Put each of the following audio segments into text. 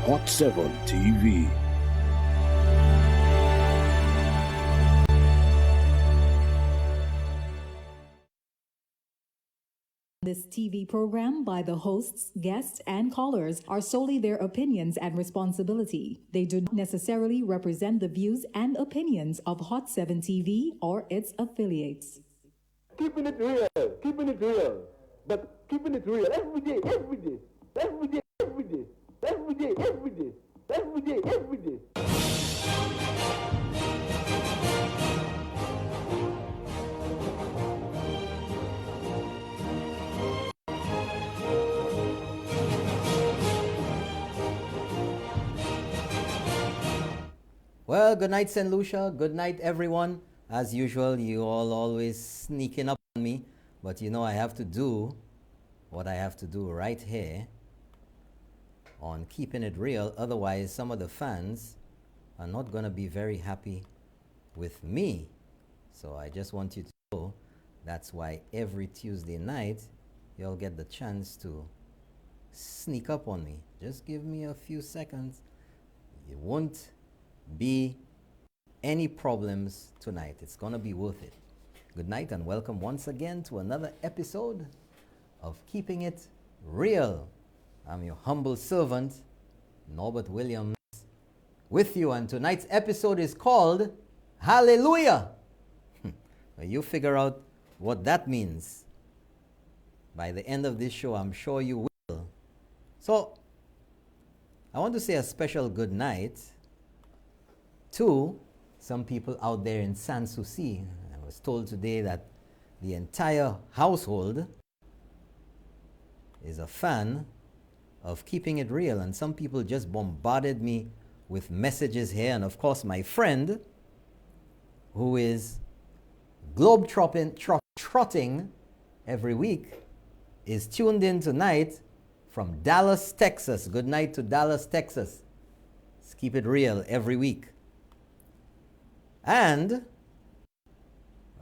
Hot 7 TV. This TV program by the hosts, guests, and callers are solely their opinions and responsibility. They do not necessarily represent the views and opinions of Hot 7 TV or its affiliates. Keeping it real, but keeping it real every day, every day, every day, every day, every day, every day, every day, every day. Well, good night, St. Lucia. Good night, everyone. As usual, you all always sneaking up on me, but you know I have to do what I have to do right here on Keeping It Real. Otherwise, some of the fans are not going to be very happy with me. So I just want you to know that's why every Tuesday night, you'll get the chance to sneak up on me. Just give me a few seconds. You won't be any problems tonight. It's gonna be worth it. Good night and welcome once again to another episode of Keeping It Real. I'm your humble servant, Norbert Williams, with you, and tonight's episode is called Hallelujah. Well, you figure out what that means. By the end of this show, I'm sure you will. So, I want to say a special good night to some people out there in Sans Souci. I was told today that the entire household is a fan of Keeping It Real, and some people just bombarded me with messages here. And of course, my friend, who is trotting every week, is tuned in tonight from Dallas, Texas. Good night to Dallas, Texas. Let's keep it real every week. And,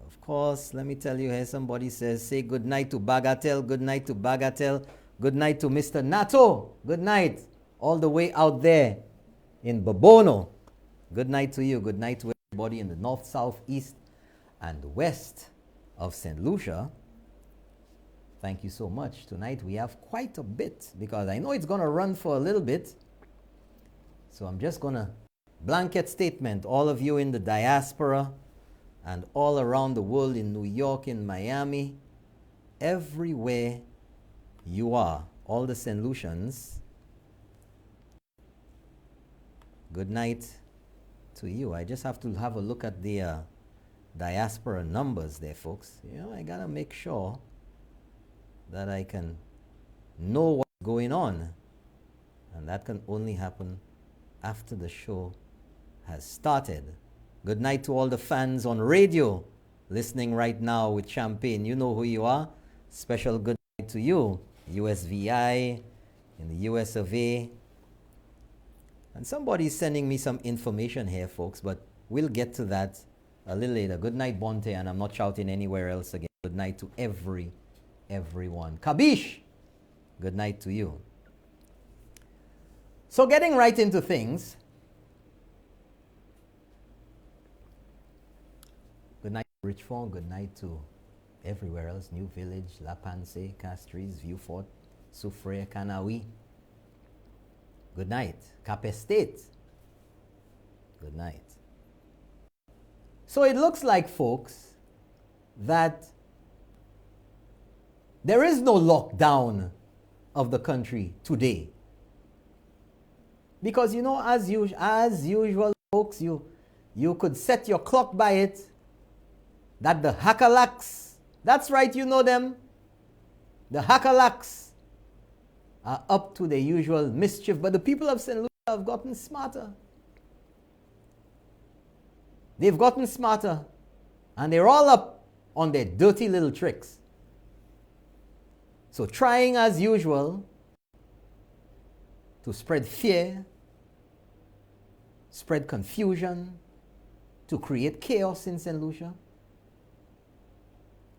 of course, let me tell you here, somebody says, say good night to Bagatelle, good night to Bagatelle, good night to Mr. Nato, good night, all the way out there in Babono. Good night to you, good night to everybody in the north, south, east, and west of St. Lucia. Thank you so much. Tonight we have quite a bit, because I know it's going to run for a little bit. So I'm just going to blanket statement, all of you in the diaspora and all around the world, in New York, in Miami, everywhere you are, all the St. Lucians, good night to you. I just have to have a look at the diaspora numbers there, folks. You know, I gotta make sure that I can know what's going on, and that can only happen after the show has started. Good night to all the fans on radio listening right now with Champagne. You know who you are. Special good night to you, USVI in the US of A. And somebody's sending me some information here, folks, but we'll get to that a little later. Good night, Bonte, and I'm not shouting anywhere else again. Good night to everyone. Kabish, good night to you. So getting right into things, good night to Richford, good night to everywhere else, New Village, La Panse, Castries, Vieux-Fort, Soufrière, Kanawi. Good night. Cap Estate, good night. So it looks like, folks, that there is no lockdown of the country today. Because, you know, as usual, folks, you could set your clock by it, that the hackalacks, that's right, you know them, the hackalacks are up to their usual mischief. But the people of St. Lucia have gotten smarter. They've gotten smarter, and they're all up on their dirty little tricks. So trying as usual to spread fear, spread confusion, to create chaos in St. Lucia.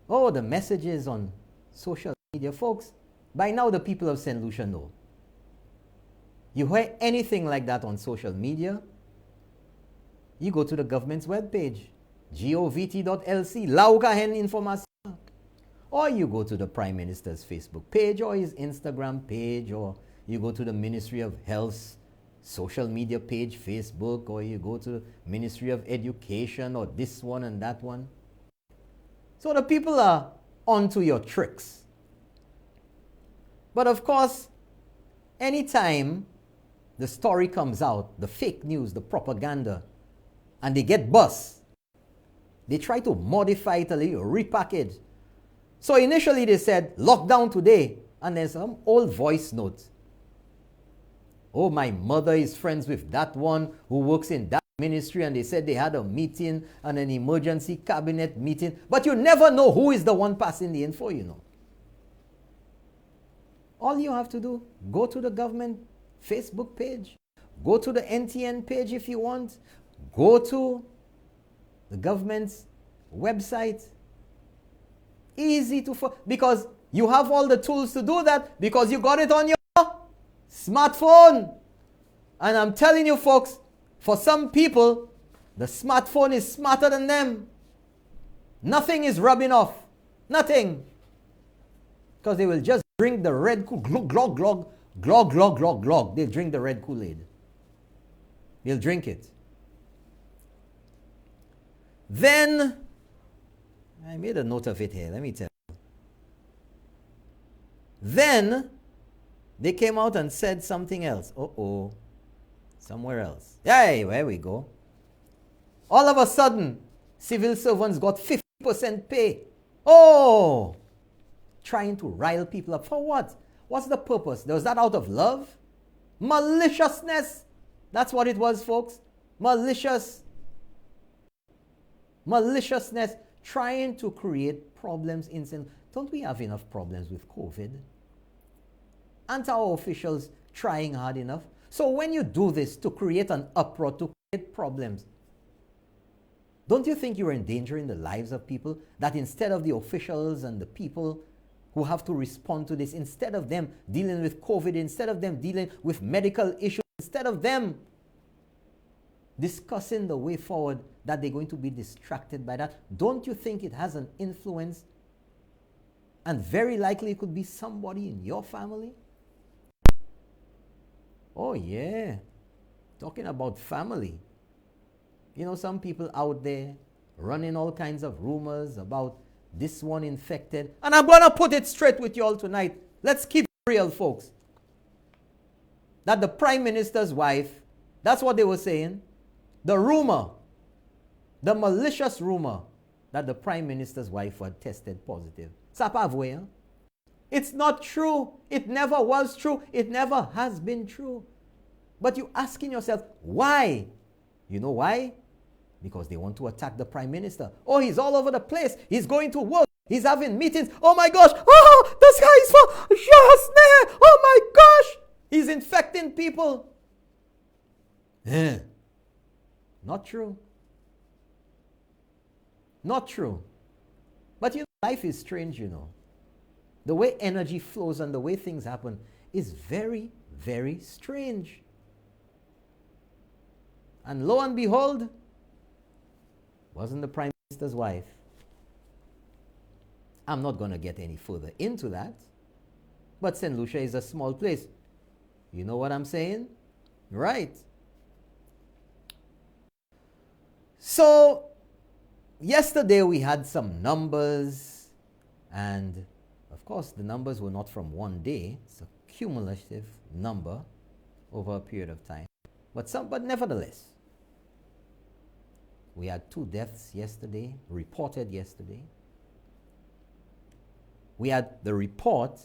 Oh, the messages on social media, folks. By now the people of St. Lucia know. You hear anything like that on social media, you go to the government's webpage, govt.lc, laukahen information. Or you go to the Prime Minister's Facebook page or his Instagram page, or you go to the Ministry of Health's social media page, Facebook, or you go to the Ministry of Education or this one and that one. So the people are onto your tricks. But of course, anytime the story comes out, the fake news, the propaganda, and they get bust, they try to modify it a little, repackage. So initially they said, lockdown today, and there's some old voice note. Oh, my mother is friends with that one who works in that ministry, and they said they had a meeting and an emergency cabinet meeting. But you never know who is the one passing the info, you know. All you have to do, go to the government Facebook page, go to the NTN page if you want, go to the government's website. Easy to because you have all the tools to do that because you got it on your smartphone. And I'm telling you folks, for some people, the smartphone is smarter than them. Nothing is rubbing off. Nothing. Because they will just drink the red glog, glog, glog, glog, glog, glog, glog. They'll drink the red Kool-Aid. They'll drink it. Then, I made a note of it here. Let me tell you. Then, they came out and said something else. Uh-oh. Somewhere else. Hey, where we go. All of a sudden, civil servants got 50% pay. Oh! Trying to rile people up. For what? What's the purpose? Was that out of love? Maliciousness. That's what it was, folks. Maliciousness. Trying to create problems in. Don't we have enough problems with COVID? Aren't our officials trying hard enough? So when you do this to create an uproar, to create problems, don't you think you're endangering the lives of people? That instead of the officials and the people who have to respond to this, instead of them dealing with COVID, instead of them dealing with medical issues, instead of them discussing the way forward, that they're going to be distracted by that, don't you think it has an influence? And very likely it could be somebody in your family. Oh yeah, talking about family. You know, some people out there running all kinds of rumors about this one infected. And I'm going to put it straight with you all tonight. Let's keep it real, folks. That the Prime Minister's wife, that's what they were saying. The rumor, the malicious rumor that the Prime Minister's wife had tested positive. Ça pas vrai, hein? It's not true. It never was true. It never has been true. But you're asking yourself, why? You know why? Because they want to attack the Prime Minister. Oh, he's all over the place. He's going to work. He's having meetings. Oh my gosh. Oh, this guy is for yes, man. Oh my gosh. He's infecting people. Not true. Not true. But you know, life is strange, you know. The way energy flows and the way things happen is very, very strange. And lo and behold, wasn't the Prime Minister's wife. I'm not going to get any further into that. But St. Lucia is a small place. You know what I'm saying? Right. So, yesterday we had some numbers. And, of course, the numbers were not from one day. It's a cumulative number over a period of time. But nevertheless, we had 2 deaths yesterday, reported yesterday. We had the report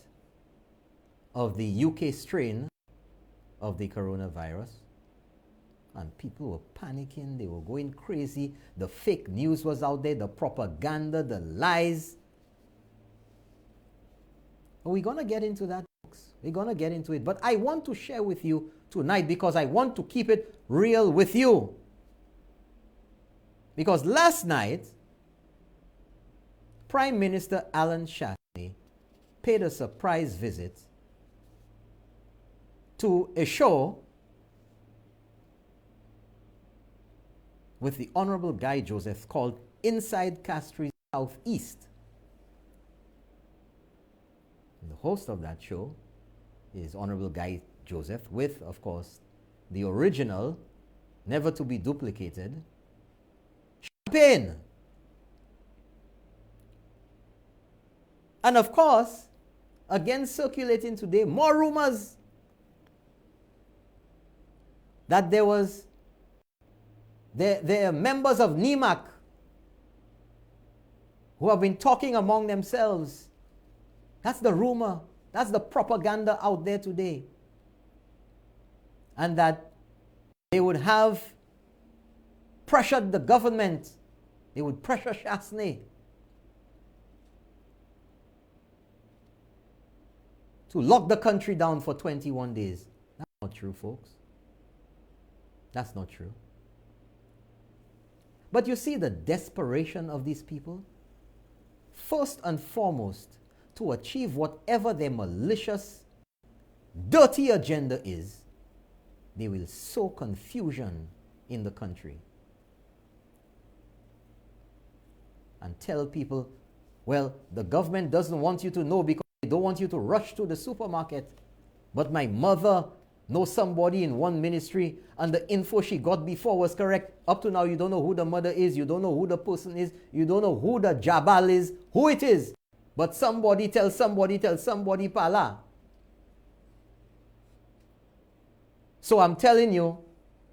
of the UK strain of the coronavirus. And people were panicking, they were going crazy. The fake news was out there, the propaganda, the lies. We're going to get into that, folks. We're going to get into it. But I want to share with you tonight because I want to keep it real with you. Because last night, Prime Minister Alan Shaftney paid a surprise visit to a show with the Honorable Guy Joseph called Inside Castries Southeast. The host of that show is Honorable Guy Joseph with, of course, the original, never to be duplicated, Champagne. And of course, again circulating today, more rumors that there are members of NEMAC who have been talking among themselves. That's the rumor. That's the propaganda out there today. And that they would have pressured the government. They would pressure Chasney to lock the country down for 21 days. That's not true, folks. That's not true. But you see the desperation of these people? First and foremost, to achieve whatever their malicious, dirty agenda is, they will sow confusion in the country and tell people, well, the government doesn't want you to know because they don't want you to rush to the supermarket. But my mother knows somebody in one ministry and the info she got before was correct. Up to now, you don't know who the mother is. You don't know who the person is. You don't know who the jabal is, who it is. But somebody tells somebody pala. So I'm telling you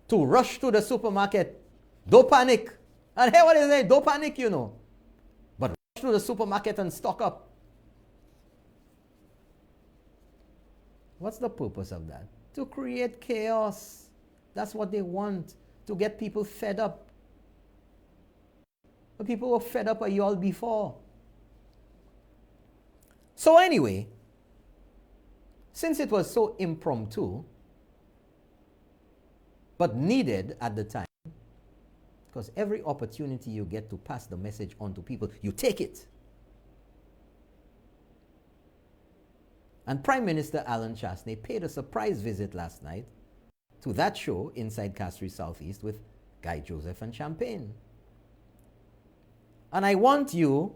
to rush to the supermarket. Don't panic. And hey, what is it? Don't panic, you know. But rush to the supermarket and stock up. What's the purpose of that? To create chaos. That's what they want. To get people fed up. But people were fed up a y'all before. So anyway, since it was so impromptu, but needed at the time, because every opportunity you get to pass the message on to people, you take it. And Prime Minister Alan Chasney paid a surprise visit last night to that show, Inside Castries Southeast, with Guy Joseph and Champagne. And I want you,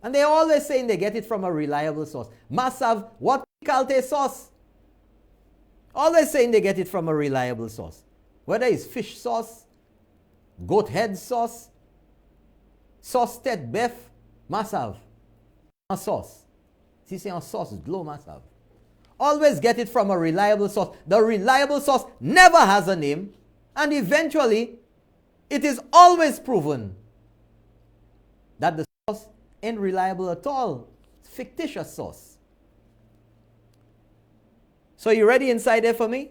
and they're always saying they get it from a reliable source. Must have what calte sauce. Always saying they get it from a reliable source. Whether it's fish sauce, goat head sauce, sauce tête bœuf, must have a sauce. Si c'est un sauce, glow must have. Always get it from a reliable source. The reliable source never has a name, and eventually it is always proven that the source ain't reliable at all. It's fictitious source. So you ready inside there for me?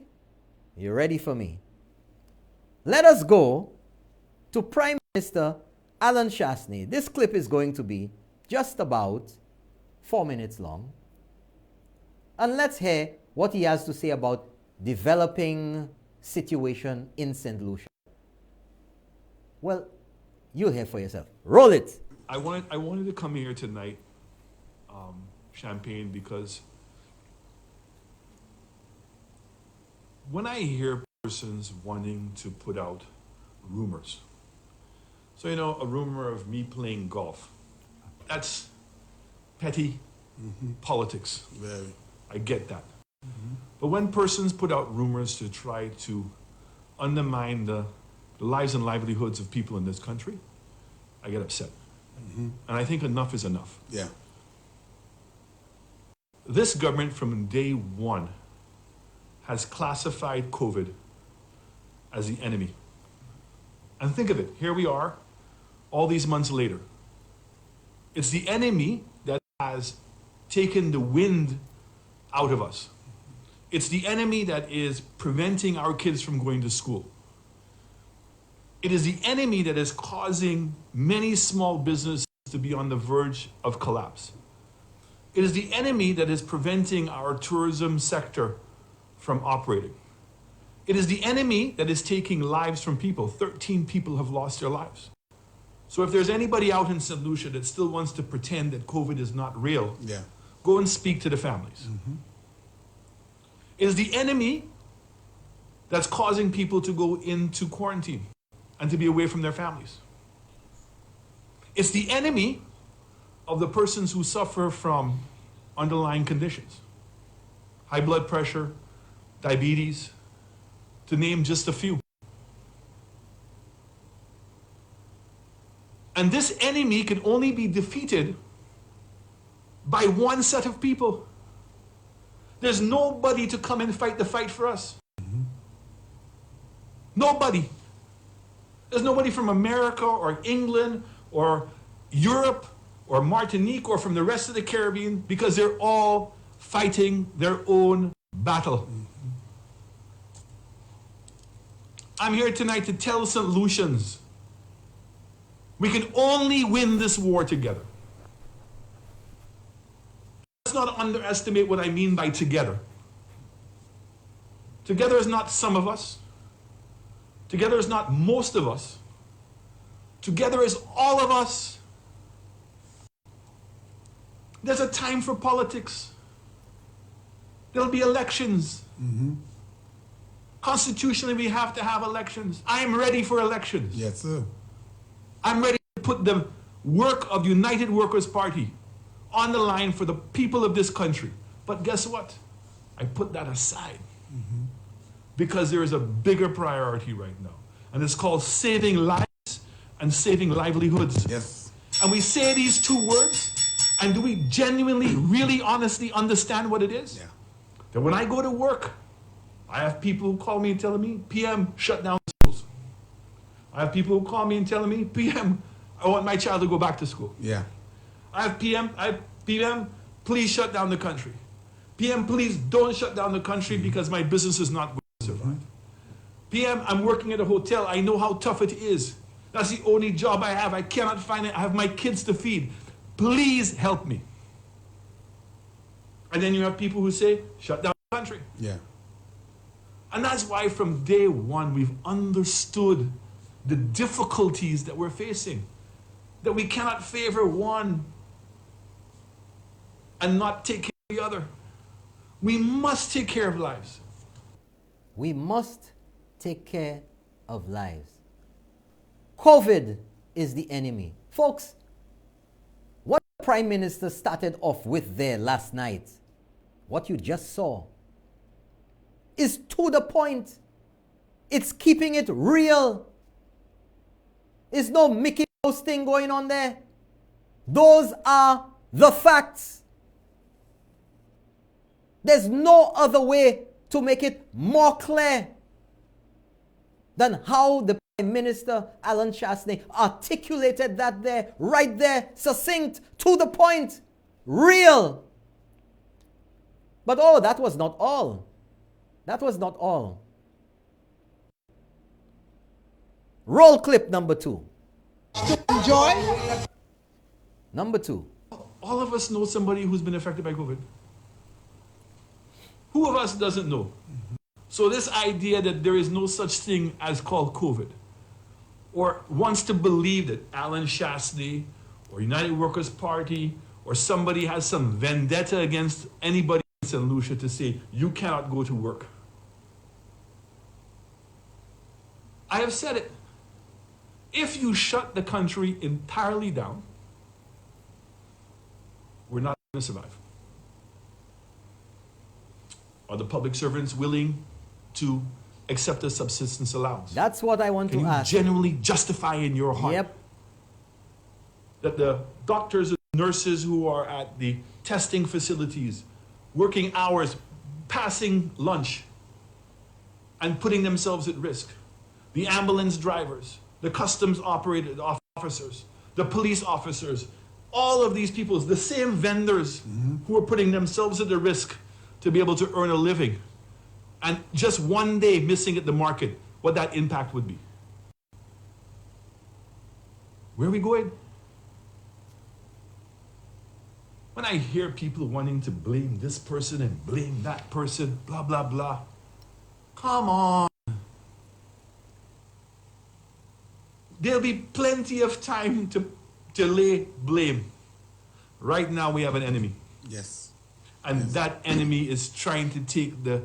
You ready for me? Let us go to Prime Minister Alan Chasney. This clip is going to be just about 4 minutes long. And let's hear what he has to say about developing situation in St. Lucia. Well, you'll hear for yourself. Roll it. I wanted to come here tonight, Champagne, because when I hear persons wanting to put out rumors, so a rumor of me playing golf, that's petty politics. Very. I get that. But when persons put out rumors to try to undermine the lives and livelihoods of people in this country, I get upset. And I think enough is enough. Yeah. This government from day one has classified COVID as the enemy. And think of it, here we are, all these months later. It's the enemy that has taken the wind out of us. It's the enemy that is preventing our kids from going to school. It is the enemy that is causing many small businesses to be on the verge of collapse. It is the enemy that is preventing our tourism sector from operating. It is the enemy that is taking lives from people. 13 people have lost their lives. So if there's anybody out in St. Lucia that still wants to pretend that COVID is not real, Yeah. go and speak to the families. is the enemy that's causing people to go into quarantine and to be away from their families. It's the enemy of the persons who suffer from underlying conditions. High blood pressure, diabetes, to name just a few. And this enemy can only be defeated by one set of people. There's nobody to come and fight the fight for us. Nobody. There's nobody from America or England or Europe or Martinique or from the rest of the Caribbean, because they're all fighting their own battle. I'm here tonight to tell St. Lucians, we can only win this war together. Let's not underestimate what I mean by together. Together is not some of us. Together is not most of us. Together is all of us. There's a time for politics. There'll be elections. Constitutionally, we have to have elections. I am ready for elections. Yes, sir. I'm ready to put the work of United Workers' Party on the line for the people of this country. But guess what? I put that aside because there is a bigger priority right now. And it's called saving lives and saving livelihoods. Yes. And we say these two words, and do we genuinely, really, honestly understand what it is? Yeah. That when I go to work, I have people who call me and telling me, PM, shut down schools. I have people who call me and telling me, PM, I want my child to go back to school. Yeah. I have PM, please shut down the country. PM, please don't shut down the country because my business is not going to survive. PM, I'm working at a hotel. I know how tough it is. That's the only job I have. I cannot find it. I have my kids to feed. Please help me. And then you have people who say, shut down the country. Yeah. And that's why from day one, we've understood the difficulties that we're facing. That we cannot favor one and not take care of the other. We must take care of lives. We must take care of lives. COVID is the enemy. Folks, what the Prime Minister started off with there last night, what you just saw, is to the point. It's keeping it real. There's no Mickey Mouse thing going on there. Those are the facts. There's no other way to make it more clear than how the Prime Minister, Alan Chasney, articulated that there, right there, succinct, to the point, real. But oh, that was not all. That was not all. Roll clip number 2. Enjoy. Number 2. All of us know somebody who's been affected by COVID. Who of us doesn't know? So this idea that there is no such thing as called COVID, or wants to believe that Alan Chasney or United Workers' Party or somebody has some vendetta against anybody in St. Lucia to say, you cannot go to work. I have said it. If you shut the country entirely down, we're not going to survive. Are the public servants willing to accept a subsistence allowance? That's what I want Can to you ask. genuinely justify in your heart Yep. that the doctors and nurses who are at the testing facilities, working hours, passing lunch, and putting themselves at risk, the ambulance drivers, the customs operated officers, the police officers, all of these people, the same vendors who are putting themselves at the risk to be able to earn a living, and just one day missing at the market, what that impact would be. Where are we going? When I hear people wanting to blame this person and blame that person, blah, blah, blah, come on. There'll be plenty of time to lay blame. Right now we have an enemy. Yes. And that enemy is trying to take the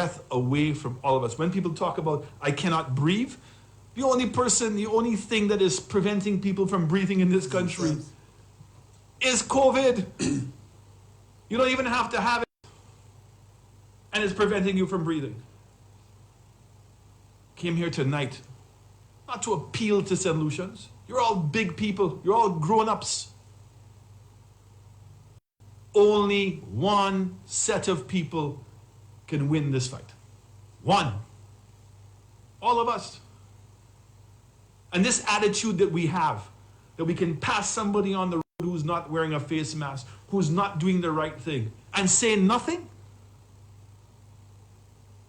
breath away from all of us. When people talk about, I cannot breathe, the only thing that is preventing people from breathing in this country is COVID. You don't even have to have it. And it's preventing you from breathing. Came here tonight, not to appeal to St. Lucians. You're all big people. You're all grown-ups. Only one set of people can win this fight. One. All of us. And this attitude that we have, that we can pass somebody on the road who's not wearing a face mask, who's not doing the right thing, and say nothing?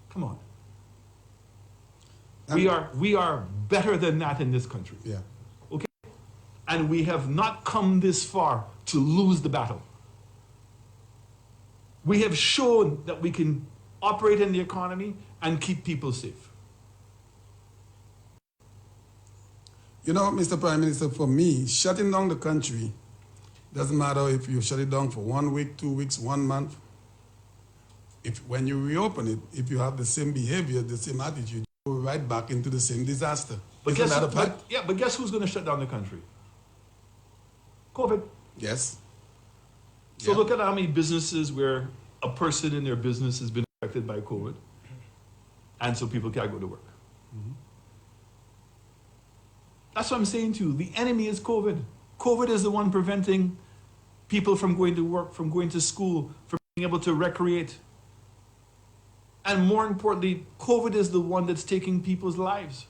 Come on. We are better than that in this country. Yeah. Okay? And we have not come this far to lose the battle. We have shown that we can operate in the economy and keep people safe. You know, Mr. Prime Minister, for me, shutting down the country doesn't matter if you shut it down for 1 week, 2 weeks, 1 month. When you reopen it, if you have the same behavior, the same attitude, you go right back into the same disaster. But Isn't that a fact? but guess who's going to shut down the country? COVID. Yes. So Yeah. look at how many businesses where a person in their business has been affected by COVID, and so people can't go to work. Mm-hmm. That's what I'm saying to you. The enemy is COVID. COVID is the one preventing people from going to work, from going to school, from being able to recreate. And more importantly, COVID is the one that's taking people's lives.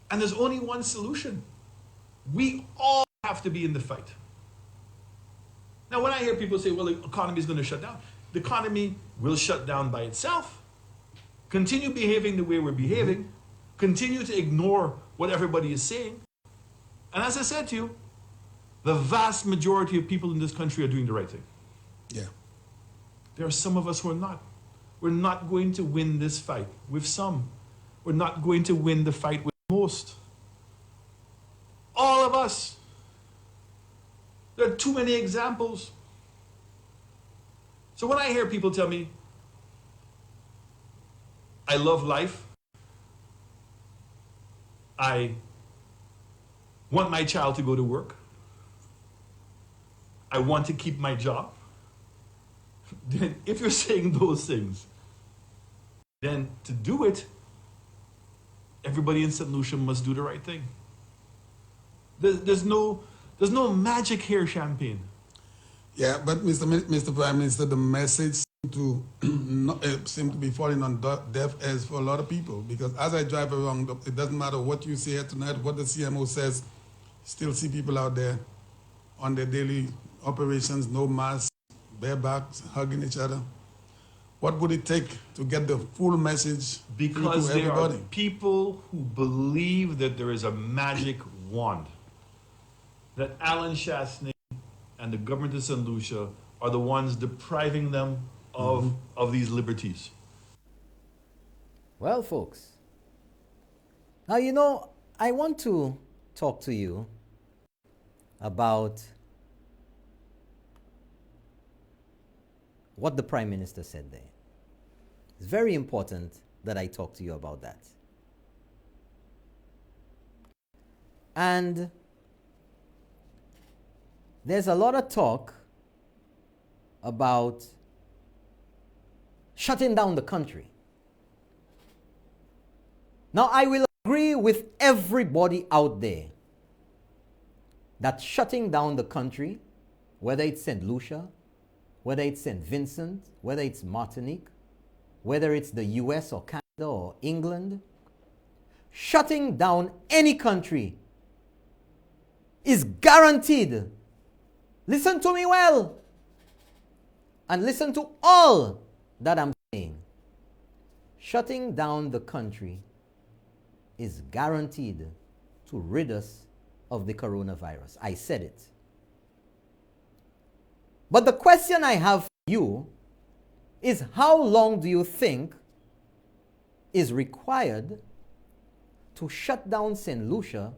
And there's only one solution. We all have to be in the fight. Now, when I hear people say, well, the economy is going to shut down, the economy will shut down by itself. Continue behaving the way we're behaving. Continue to ignore what everybody is saying. And as I said to you, the vast majority of people in this country are doing the right thing. Yeah. There are some of us who are not. We're not going to win this fight with some. We're not going to win the fight with most. All of us. There are too many examples. So when I hear people tell me, I love life, I want my child to go to work, I want to keep my job, then if you're saying those things, then to do it, everybody in St. Lucia must do the right thing. There's no magic here, Champagne. Yeah, but Mr. Prime Minister, the message seem to be falling on deaf ears for a lot of people, because as I drive around, it doesn't matter what you say here tonight, what the CMO says, still see people out there on their daily operations, no masks, barebacks, hugging each other. What would it take to get the full message Because to there everybody? are people who believe that there is a magic wand, that Alan Chasney and the government of St. Lucia are the ones depriving them of these liberties. Well, folks, now, I want to talk to you about what the Prime Minister said there. It's very important that I talk to you about that. And there's a lot of talk about shutting down the country. Now, I will agree with everybody out there that shutting down the country, whether it's St. Lucia, whether it's St. Vincent, whether it's Martinique, whether it's the US or Canada or England, shutting down any country is guaranteed. Listen to me well, and listen to all that I'm saying. Shutting down the country is guaranteed to rid us of the coronavirus. I said it. But the question I have for you is, how long do you think is required to shut down St. Lucia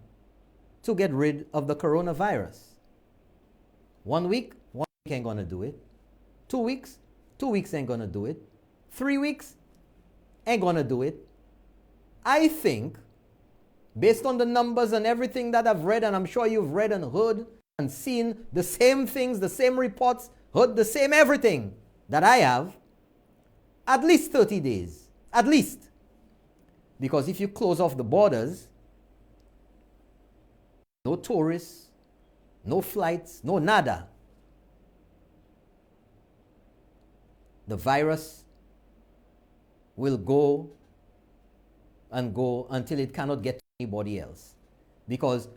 to get rid of the coronavirus? 1 week? 1 week ain't gonna do it. 2 weeks? 2 weeks ain't gonna do it. 3 weeks ain't gonna do it. I think, based on the numbers and everything that I've read, and I'm sure you've read and heard and seen the same things, the same reports, heard the same everything that I have, at least 30 days. At least. Because if you close off the borders, no tourists, no flights, no nada, the virus will go and go until it cannot get to anybody else. Because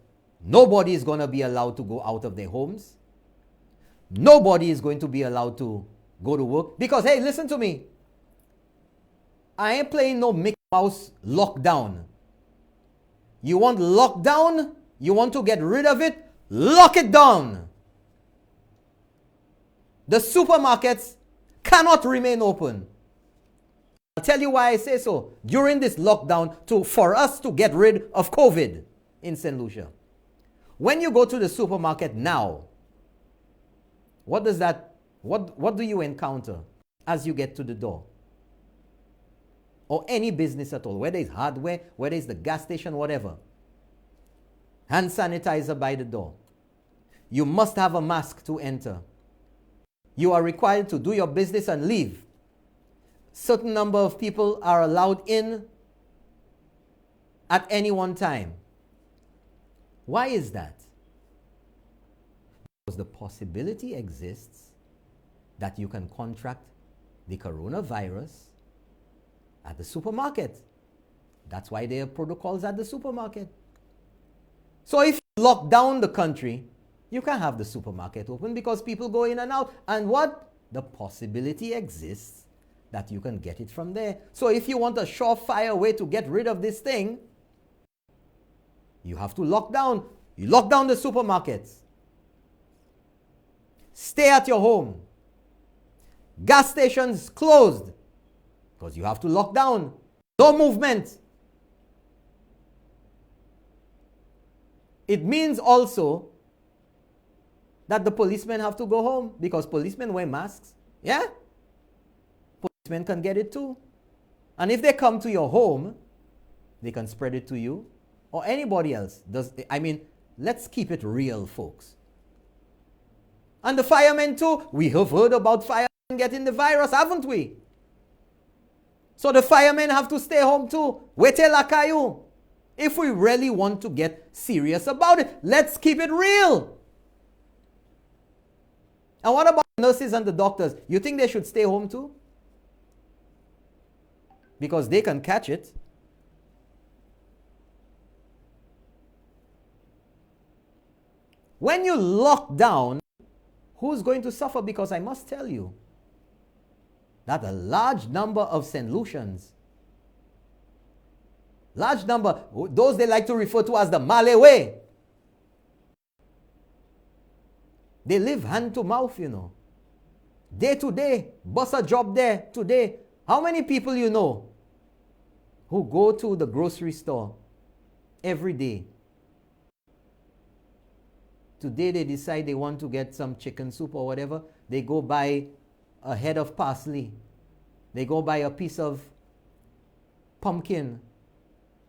nobody is going to be allowed to go out of their homes. Nobody is going to be allowed to go to work. Because, hey, listen to me. I ain't playing no Mickey Mouse lockdown. You want lockdown? You want to get rid of it? Lock it down. The supermarkets cannot remain open. I'll tell you why I say so. During this lockdown, for us to get rid of COVID in St. Lucia. When you go to the supermarket now, what do you encounter as you get to the door? Or any business at all, whether it's hardware, whether it's the gas station, whatever. Hand sanitizer by the door. You must have a mask to enter. You are required to do your business and leave. Certain number of people are allowed in at any one time. Why is that? Because the possibility exists that you can contract the coronavirus at the supermarket. That's why there are protocols at the supermarket. So if you lock down the country, you can't have the supermarket open because people go in and out. And what? The possibility exists that you can get it from there. So if you want a surefire way to get rid of this thing, you have to lock down. You lock down the supermarkets. Stay at your home. Gas stations closed because you have to lock down. No movement. It means also that the policemen have to go home because policemen wear masks. Yeah? Policemen can get it too. And if they come to your home, they can spread it to you or anybody else. Let's keep it real, folks. And the firemen too. We have heard about firemen getting the virus, haven't we? So the firemen have to stay home too. Wete lakayu. If we really want to get serious about it, let's keep it real. And what about the nurses and the doctors? You think they should stay home too? Because they can catch it. When you lock down, who's going to suffer? Because I must tell you that a large number of St. Lucians, large number, those they like to refer to as the Malay way, they live hand to mouth, you know. Day to day, bust a job there today. How many people you know who go to the grocery store every day? Today they decide they want to get some chicken soup or whatever. They go buy a head of parsley. They go buy a piece of pumpkin.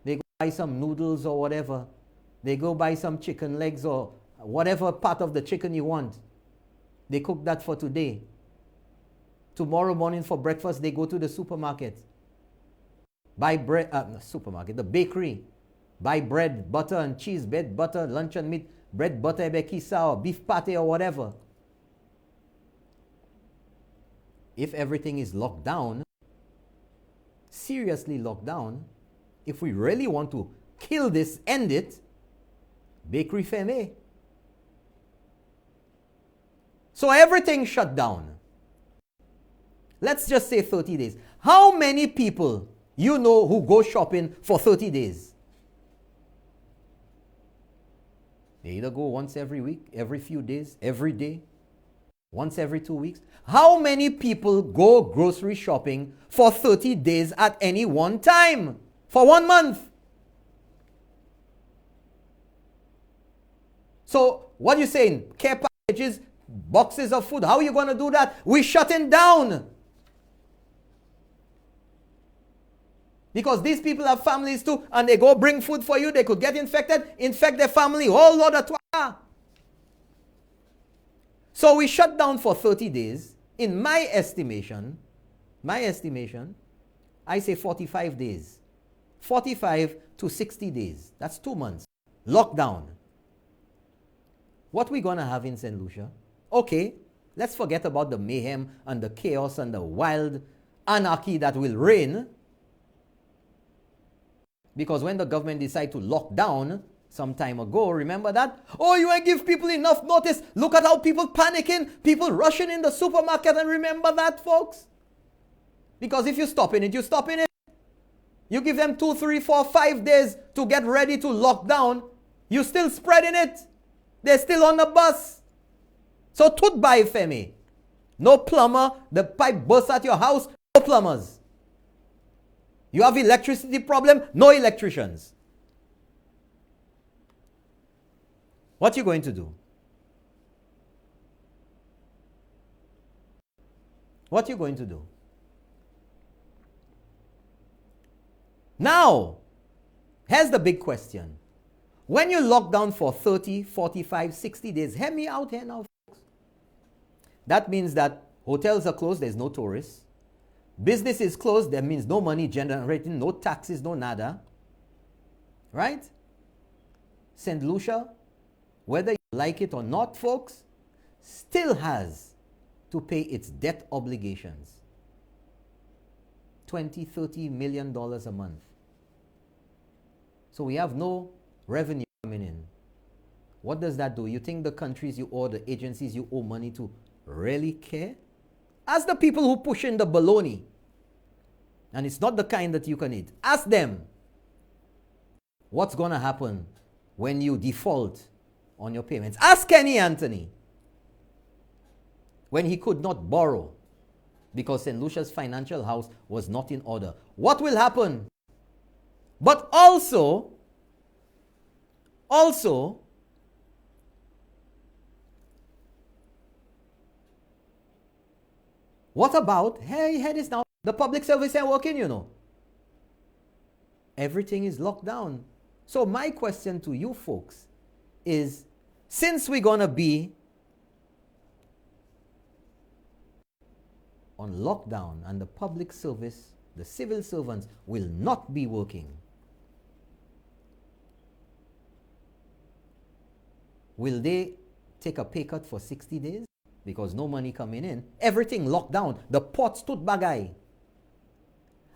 They go buy some noodles or whatever. They go buy some chicken legs or whatever part of the chicken you want. They cook that for today. Tomorrow morning for breakfast, they go to the supermarket. Buy bread, the bakery. Buy bread, butter and cheese, bread, butter, lunch and meat, bread, butter, bekisa, or beef patty or whatever. If everything is locked down, seriously locked down, if we really want to kill this, end it, bakery fermé. So everything shut down. Let's just say 30 days. How many people you know who go shopping for 30 days? They either go once every week, every few days, every day, once every 2 weeks. How many people go grocery shopping for 30 days at any one time? For 1 month? So what are you saying? Care packages, boxes of food. How are you going to do that? We're shutting down. Because these people have families too, and they go bring food for you, they could get infected, infect their family, oh Lord of Twa. So we shut down for 30 days. In my estimation, I say 45 days. 45 to 60 days. That's 2 months. Lockdown. What we going to have in St. Lucia? Okay, let's forget about the mayhem and the chaos and the wild anarchy that will reign. Because when the government decided to lock down some time ago, remember that? Oh, you ain't give people enough notice. Look at how people panicking, people rushing in the supermarket, and remember that, folks? Because if you stop in it, you stop in it. You give them 2, 3, 4, 5 days to get ready to lock down, you still spreading it. They're still on the bus. So tut by Femi. No plumber, the pipe bursts at your house, no plumbers. You have electricity problem, no electricians. What you going to do? What you going to do? Now, here's the big question. When you lock down for 30, 45, 60 days, hear me out here now, folks. That means that hotels are closed, there's no tourists. Business is closed, that means no money generating, no taxes, no nada. Right? St. Lucia, whether you like it or not, folks, still has to pay its debt obligations. $20, $30 million a month. So we have no revenue coming in. What does that do? You think the countries you owe, the agencies you owe money to really care? Ask the people who push in the baloney. And it's not the kind that you can eat. Ask them what's going to happen when you default on your payments. Ask Kenny Anthony when he could not borrow because St. Lucia's financial house was not in order. What will happen? But also, what about, hey, hear this now, the public service ain't working, you know. Everything is locked down. So my question to you folks is, since we're going to be on lockdown and the public service, the civil servants will not be working, will they take a pay cut for 60 days? Because no money coming in. Everything locked down. The port stood bagay.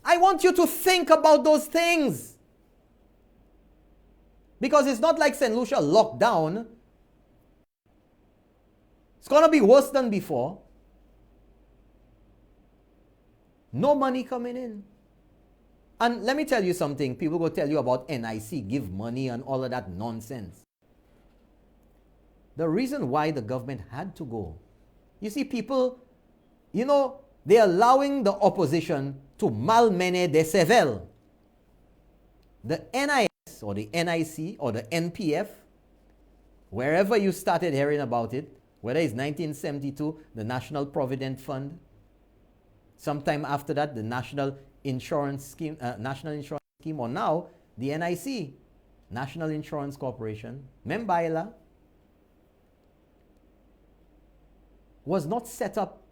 I want you to think about those things. Because it's not like St. Lucia locked down. It's going to be worse than before. No money coming in. And let me tell you something. People go tell you about NIC, give money and all of that nonsense. The reason why the government had to go, you see, people, you know, they're allowing the opposition to malmene de cervelle. The NIS or the NIC or the NPF, wherever you started hearing about it, whether it's 1972, the National Provident Fund, sometime after that, the National Insurance Scheme, or now the NIC, National Insurance Corporation, Membaila, was not set up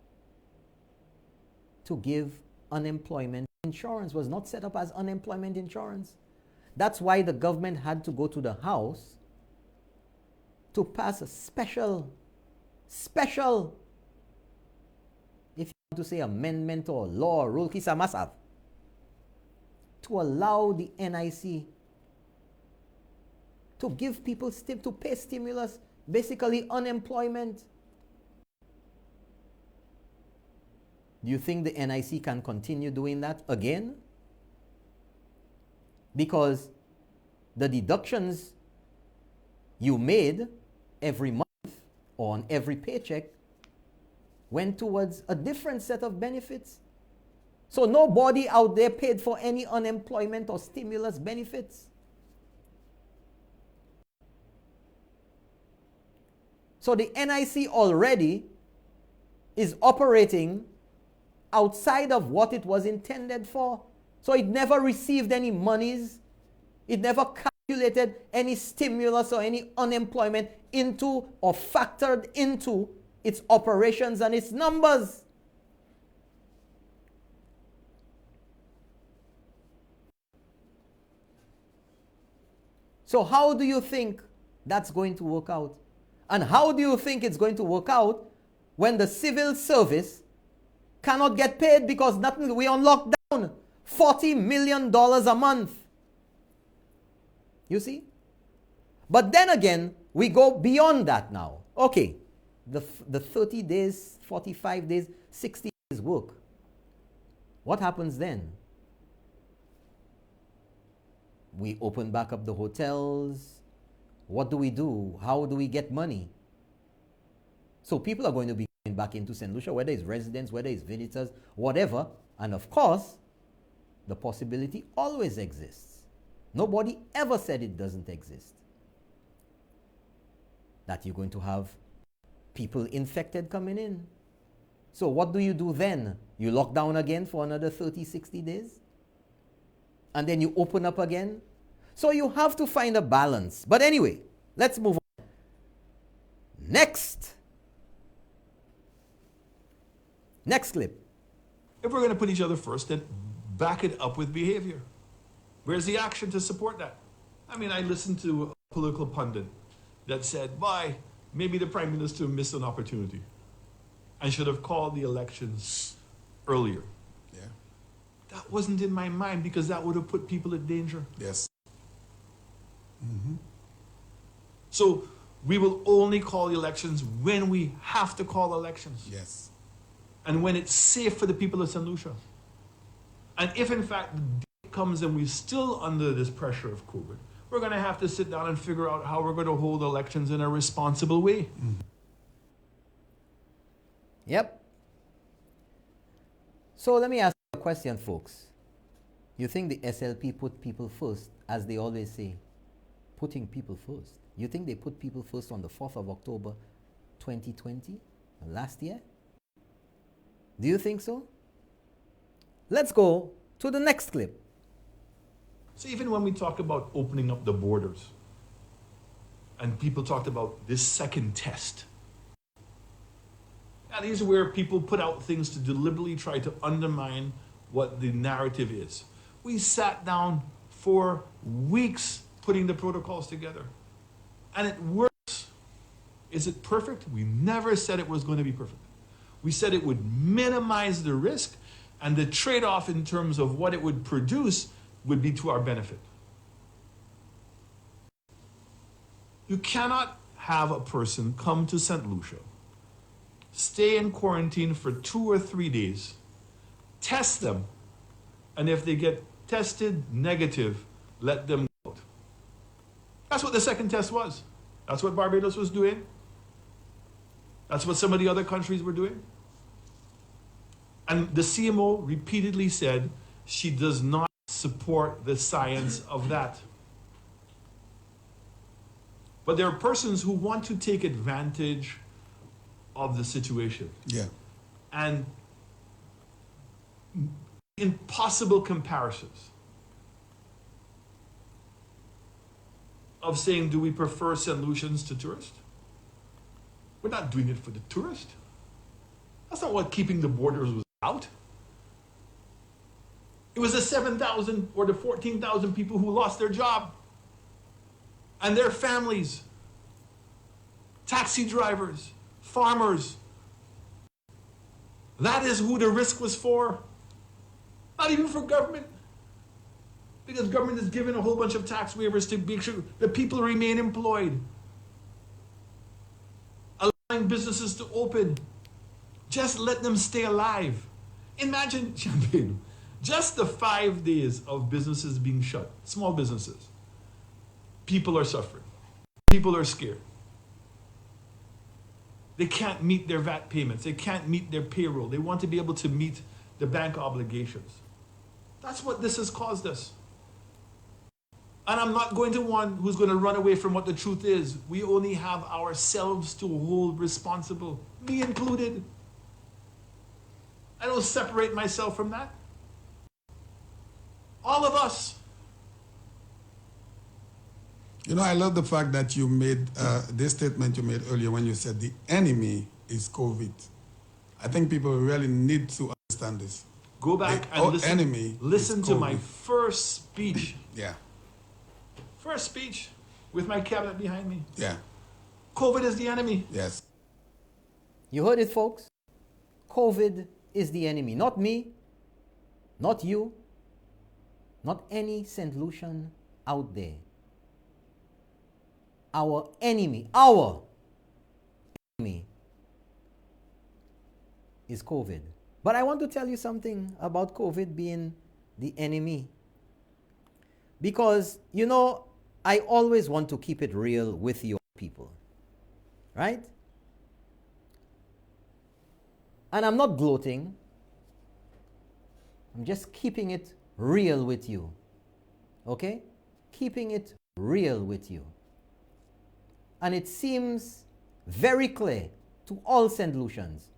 to give unemployment insurance, was not set up as unemployment insurance. That's why the government had to go to the House to pass a special, if you want to say amendment or law or rule, kisa masaf, to allow the NIC to give people, to pay stimulus, basically unemployment. Do you think the NIC can continue doing that again? Because the deductions you made every month or on every paycheck went towards a different set of benefits. So nobody out there paid for any unemployment or stimulus benefits. So the NIC already is operating outside of what it was intended for. So it never received any monies. It never calculated any stimulus or any unemployment into or factored into its operations and its numbers. So how do you think that's going to work out? And how do you think it's going to work out when the civil service cannot get paid because nothing, we're on lockdown? $40 million a month. You see? But then again, we go beyond that now. Okay, the 30 days, 45 days, 60 days work. What happens then? We open back up the hotels. What do we do? How do we get money? So people are going to be going back into St. Lucia, whether it's residents, whether it's visitors, whatever. And of course, the possibility always exists. Nobody ever said it doesn't exist. That you're going to have people infected coming in. So what do you do then? You lock down again for another 30, 60 days? And then you open up again? So you have to find a balance. But anyway, let's move on. Next clip. If we're going to put each other first, then back it up with behavior. Where's the action to support that? I mean, I listened to a political pundit that said, "Why, maybe the Prime Minister missed an opportunity and should have called the elections earlier." Yeah. That wasn't in my mind because that would have put people in danger. Yes. So we will only call the elections when we have to call elections. Yes. And when it's safe for the people of St. Lucia. And if in fact the day comes and we're still under this pressure of COVID, we're going to have to sit down and figure out how we're going to hold elections in a responsible way. Yep. So let me ask you a question, folks. You think the SLP put people first, as they always say, putting people first? You think they put people first on the 4th of October 2020, last year? Do you think so? Let's go to the next clip. So even when we talk about opening up the borders, and people talked about this second test, now these are where people put out things to deliberately try to undermine what the narrative is. We sat down for weeks putting the protocols together, and it works. Is it perfect? We never said it was going to be perfect. We said it would minimize the risk, and the trade-off in terms of what it would produce would be to our benefit. You cannot have a person come to St. Lucia, stay in quarantine for 2 or 3 days, test them, and if they get tested negative, let them go out. That's what the second test was. That's what Barbados was doing. That's what some of the other countries were doing. And the CMO repeatedly said she does not support the science of that. But there are persons who want to take advantage of the situation. Yeah. And impossible comparisons of saying, do we prefer St. Lucians to tourists? We're not doing it for the tourist. That's not what keeping the borders was about. It was the 7,000 or the 14,000 people who lost their job and their families, taxi drivers, farmers. That is who the risk was for. Not even for government. Because government is giving a whole bunch of tax waivers to make sure the people remain employed. Allowing businesses to open. Just let them stay alive. Imagine, Champagne, just the 5 days of businesses being shut, small businesses. People are suffering. People are scared. They can't meet their VAT payments. They can't meet their payroll. They want to be able to meet the bank obligations. That's what this has caused us. And I'm not going to one who's going to run away from what the truth is. We only have ourselves to hold responsible, me included. I don't separate myself from that. All of us. You know, I love the fact that you made this statement you made earlier when you said the enemy is COVID. I think people really need to understand this. Go back and listen to my first speech. Yeah. First speech with my cabinet behind me. Yeah. COVID is the enemy. Yes. You heard it, folks? COVID is the enemy. Not me, not you, not any St. Lucian out there. Our enemy is COVID. But I want to tell you something about COVID being the enemy. Because, you know, I always want to keep it real with your people. Right? And I'm not gloating. I'm just keeping it real with you. Okay? Keeping it real with you. And it seems very clear to all St. Lucians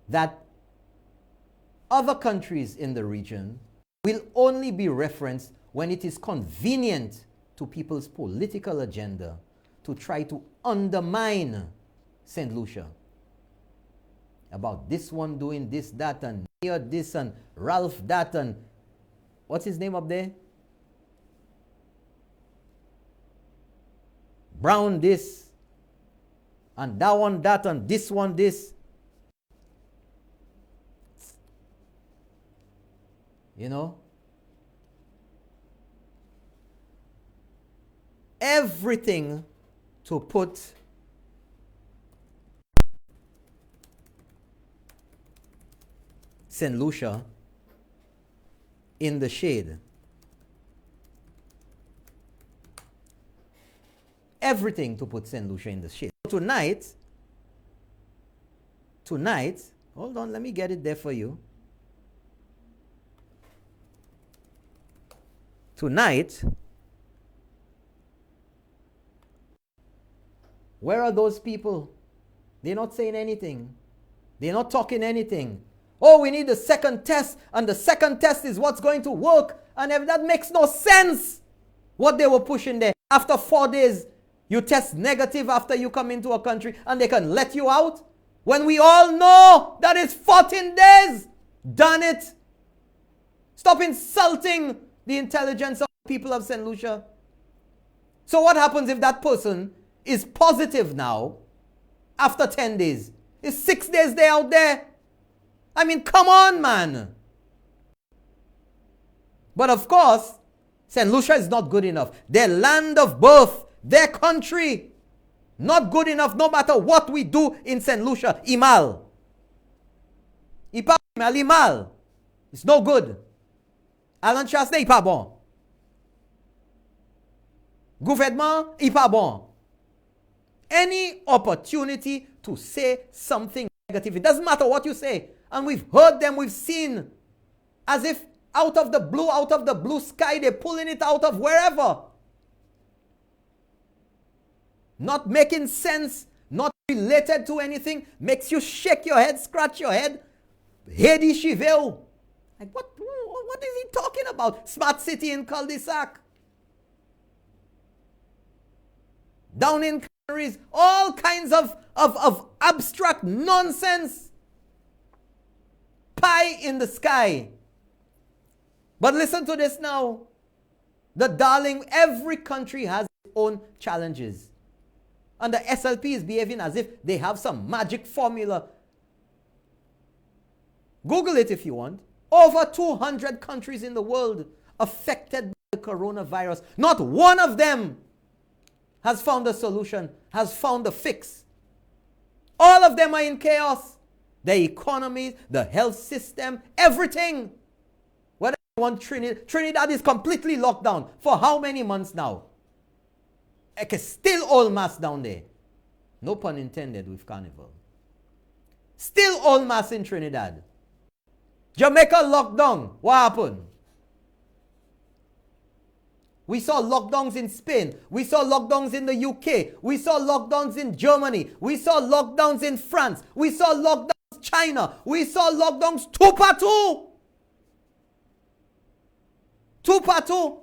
that other countries in the region will only be referenced when it is convenient to people's political agenda to try to undermine St. Lucia. About this one doing this, that, and Mayor this, and Ralph that, and what's his name up there? Brown this, and that one that, and this one this. You know? Everything to put St. Lucia in the shade. Everything to put St. Lucia in the shade. Tonight, hold on, let me get it there for you. Tonight, where are those people? They're not saying anything. They're not talking anything. Oh, we need the second test, and the second test is what's going to work. And if that makes no sense, what they were pushing there. After 4 days, you test negative after you come into a country, and they can let you out? When we all know that is 14 days. Done it. Stop insulting the intelligence of people of St. Lucia. So what happens if that person is positive now after 10 days? It's 6 days they're out there. I mean, come on, man. But of course, St. Lucia is not good enough. Their land of birth, their country, not good enough no matter what we do in St. Lucia. Imal. Imal. It's no good. Alan Chaste, il pas bon. Gouvernement, il pas bon. Any opportunity to say something negative, it doesn't matter what you say. And we've heard them, we've seen, as if out of the blue sky, they're pulling it out of wherever. Not making sense, not related to anything, makes you shake your head, scratch your head. Hedi Chiveo. Like, what is he talking about? Smart city in cul-de-sac. Down in Canaries, all kinds of abstract nonsense. Pie in the sky. But listen to this now. Every country has its own challenges. And the SLP is behaving as if they have some magic formula. Google it if you want. Over 200 countries in the world affected by the coronavirus. Not one of them has found a solution, has found a fix. All of them are in chaos. The economies, the health system, everything. Whether you want Trinidad is completely locked down. For how many months now? Still all mass down there. No pun intended with Carnival. Still all mass in Trinidad. Jamaica locked down. What happened? We saw lockdowns in Spain. We saw lockdowns in the UK. We saw lockdowns in Germany. We saw lockdowns in France. We saw lockdowns in China. We saw lockdowns 2 par 2. Two par two.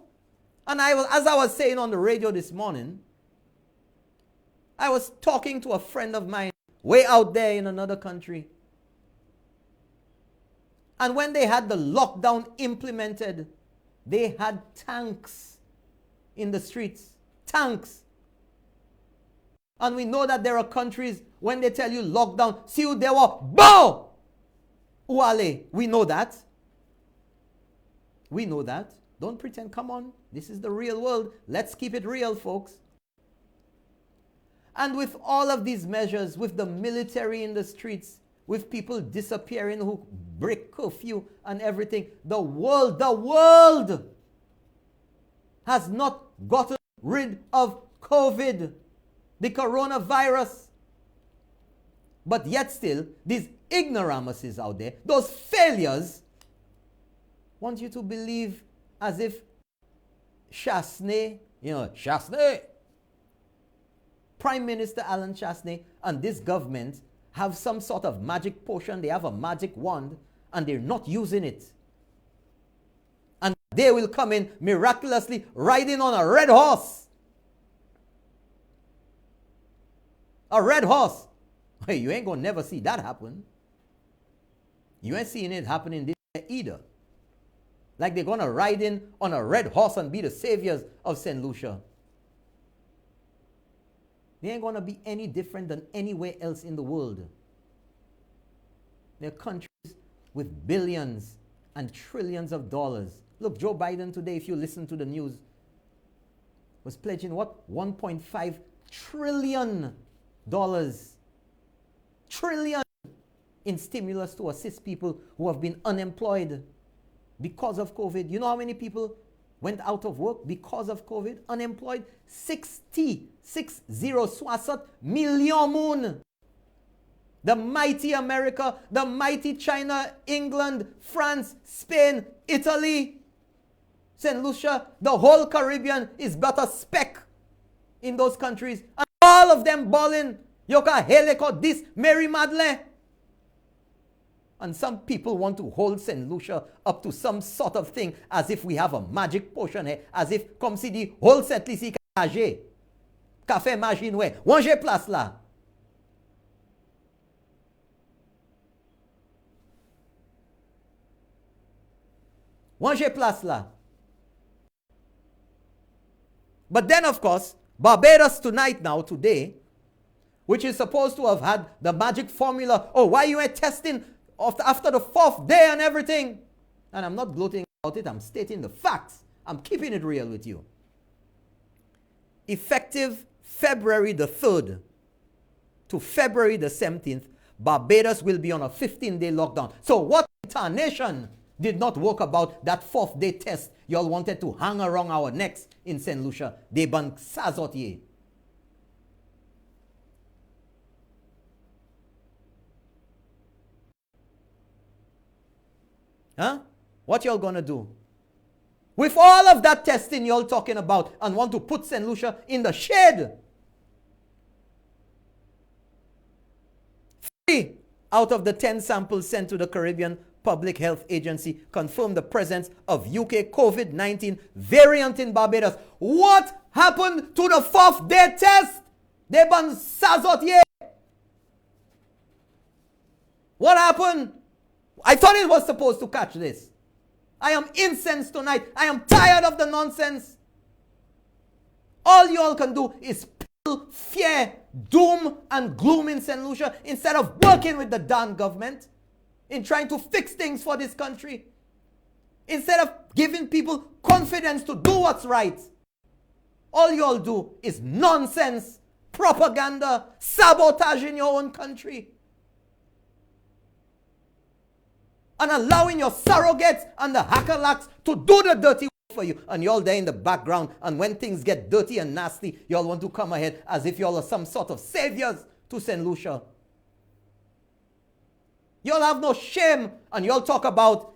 And as I was saying on the radio this morning, I was talking to a friend of mine way out there in another country. And when they had the lockdown implemented, they had tanks in the streets. Tanks. And we know that there are countries, when they tell you lockdown, see who they were, bow! Uale. We know that. We know that. Don't pretend, come on. This is the real world. Let's keep it real, folks. And with all of these measures, with the military in the streets, with people disappearing who break curfew and everything, the world has not gotten rid of COVID, the coronavirus. But yet still, these ignoramuses out there, those failures, want you to believe as if Chasney, Chasney, Prime Minister Alan Chasney and this government have some sort of magic potion, they have a magic wand, and they're not using it. And they will come in miraculously riding on a red horse. A red horse. Hey, you ain't gonna never see that happen. You ain't seeing it happening this year either. Like they're gonna ride in on a red horse and be the saviors of St. Lucia. They ain't gonna be any different than anywhere else in the world. There are countries with billions and trillions of dollars. Look, Joe Biden today, if you listen to the news, was pledging what? $1.5 trillion. Trillion in stimulus to assist people who have been unemployed because of COVID. You know how many people went out of work because of COVID? Unemployed? 60 million moon. The mighty America, the mighty China, England, France, Spain, Italy, St. Lucia, the whole Caribbean is but a speck in those countries. And all of them balling, Yoka Heleko, this Mary Madeleine. And some people want to hold St. Lucia up to some sort of thing as if we have a magic potion here, as if, comme si dit, hold cette ici, café magie noué, manger place là. Manger place là. But then, of course, Barbados tonight now, today, which is supposed to have had the magic formula, oh, why you ain't testing after the 4th day and everything? And I'm not gloating about it, I'm stating the facts. I'm keeping it real with you. Effective February the 3rd to February the 17th, Barbados will be on a 15-day lockdown. So what nation did not work about that 4th day test y'all wanted to hang around our necks in St. Lucia? They ban sazotier. Huh? What y'all gonna do? With all of that testing y'all talking about and want to put St. Lucia in the shade. 3 out of the 10 samples sent to the Caribbean Public Health Agency confirmed the presence of UK COVID-19 variant in Barbados. What happened to the 4th day test? They ban sazotier. What happened? I thought it was supposed to catch this. I am incensed tonight. I am tired of the nonsense. All you all can do is peddle fear, doom, and gloom in St. Lucia instead of working with the damn government in trying to fix things for this country. Instead of giving people confidence to do what's right. All you all do is nonsense, propaganda, sabotage in your own country. And allowing your surrogates and the hackerlacks to do the dirty work for you. And you're there in the background. And when things get dirty and nasty, you all want to come ahead as if you all are some sort of saviors to St. Lucia. You all have no shame. And you all talk about,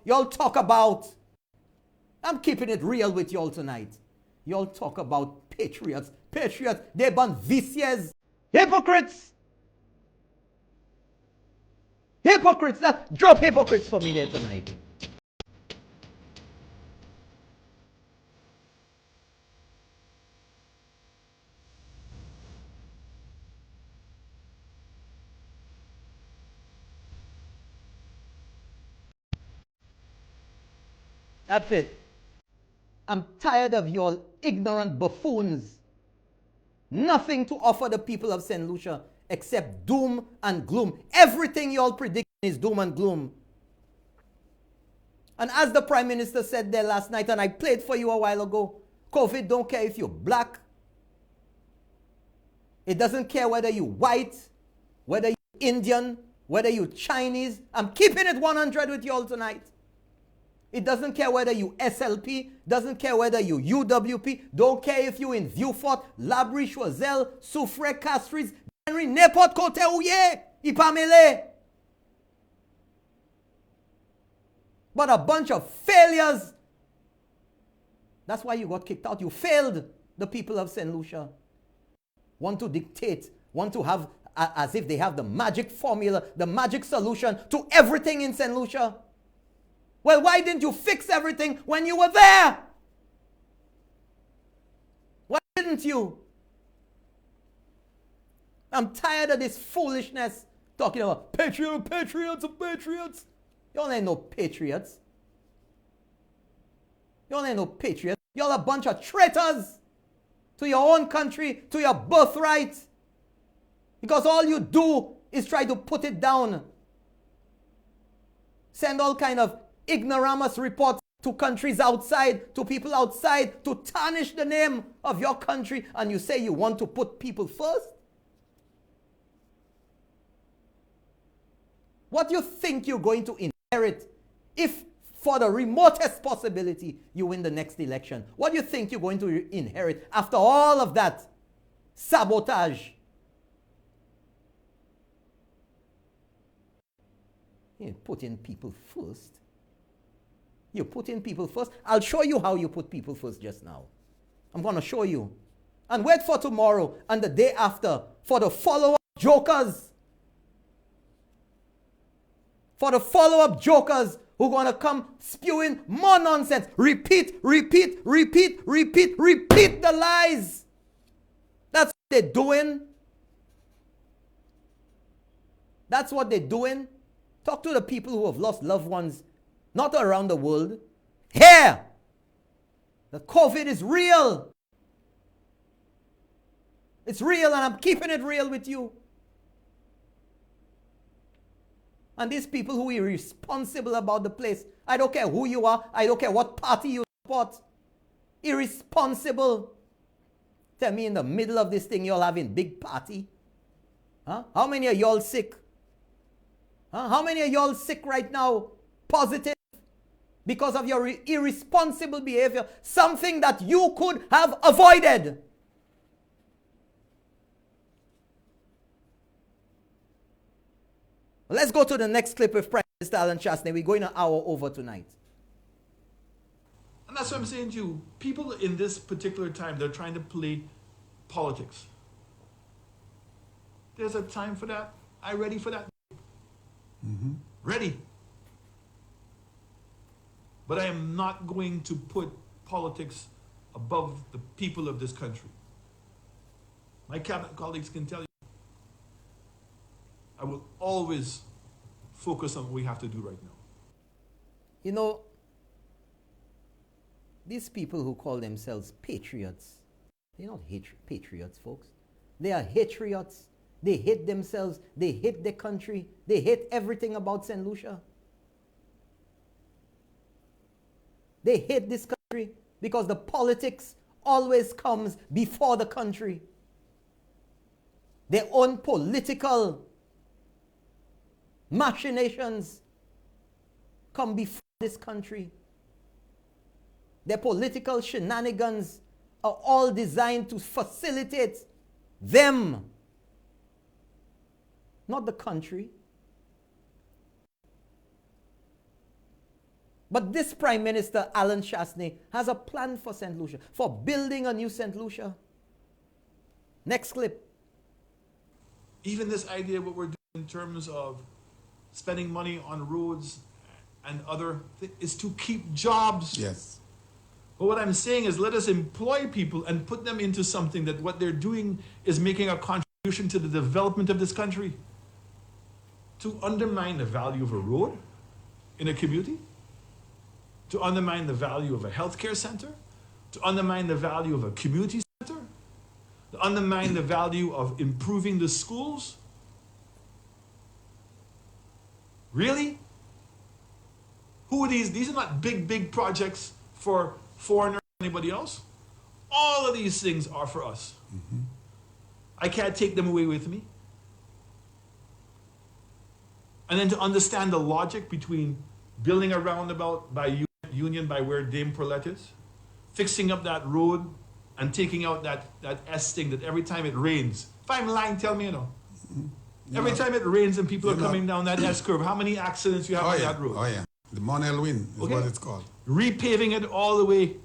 I'm keeping it real with you all tonight. You all talk about patriots. Patriots, they ban vicious. Hypocrites. Hypocrites, drop hypocrites for me there tonight. That's it. I'm tired of your ignorant buffoons. Nothing to offer the people of St. Lucia except doom and gloom. Everything you all predict is doom and gloom. And as the Prime Minister said there last night, and I played for you a while ago, COVID don't care if you're black. It doesn't care whether you're white, whether you're Indian, whether you're Chinese. I'm keeping it 100 with you all tonight. It doesn't care whether you SLP, doesn't care whether you UWP, don't care if you in Vieux-Fort, Labrie, Choiseul, Soufrière, Castries, Henry, n'importe côté où yé, y pas mêlé. But a bunch of failures. That's why you got kicked out. You failed the people of St. Lucia. Want to dictate, want to have, as if they have the magic formula, the magic solution to everything in St. Lucia. Well, why didn't you fix everything when you were there? Why didn't you? I'm tired of this foolishness talking about patriots. Y'all ain't no patriots. Y'all ain't no patriots. Y'all a bunch of traitors to your own country, to your birthright. Because all you do is try to put it down. Send all kind of ignoramus reports to countries outside, to people outside, to tarnish the name of your country, and you say you want to put people first? What do you think you're going to inherit if, for the remotest possibility, you win the next election? What do you think you're going to inherit after all of that sabotage? You put in people first. You put in people first. I'll show you how you put people first just now. I'm going to show you. And wait for tomorrow and the day after for the follow-up jokers. For the follow-up jokers who are going to come spewing more nonsense. Repeat the lies. That's what they're doing. That's what they're doing. Talk to the people who have lost loved ones, not around the world. Here! The COVID is real. It's real, and I'm keeping it real with you. And these people who are irresponsible about the place, I don't care who you are, I don't care what party you support. Irresponsible. Tell me in the middle of this thing you're having big party. Huh? How many of y'all sick? Huh? How many of y'all sick right now? Positive? Because of your irresponsible behavior. Something that you could have avoided. Let's go to the next clip with Prime Minister Alan Chastney. We're going an hour over tonight. And that's what I'm saying to you. People in this particular time, they're trying to play politics. There's a time for that. I'm ready for that. Mm-hmm. Ready. But I am not going to put politics above the people of this country. My cabinet colleagues can tell you. I will always focus on what we have to do right now. You know, these people who call themselves patriots, they're not patriots, folks. They are hatriots. They hate themselves. They hate their country. They hate everything about St. Lucia. They hate this country because the politics always comes before the country. Their own political machinations come before this country. Their political shenanigans are all designed to facilitate them, not the country. But this Prime Minister, Alan Chastney, has a plan for St. Lucia, for building a new St. Lucia. Next clip. Even this idea of what we're doing in terms of spending money on roads and other things is to keep jobs. Yes. But what I'm saying is let us employ people and put them into something that what they're doing is making a contribution to the development of this country. To undermine the value of a road in a community, to undermine the value of a healthcare center, to undermine the value of a community center, to undermine the value of improving the schools. Really? Who are these? These are not big projects for foreigners or anybody else. All of these things are for us. I can't take them away with me. And then to understand the logic between building a roundabout by Union by where Dame Perlet is, fixing up that road and taking out that S thing that every time it rains. If I'm lying, tell me, Every time it rains and people are coming down that S curve, how many accidents you have on that road? Oh yeah, the Monel Win is what it's called. Repaving it all the way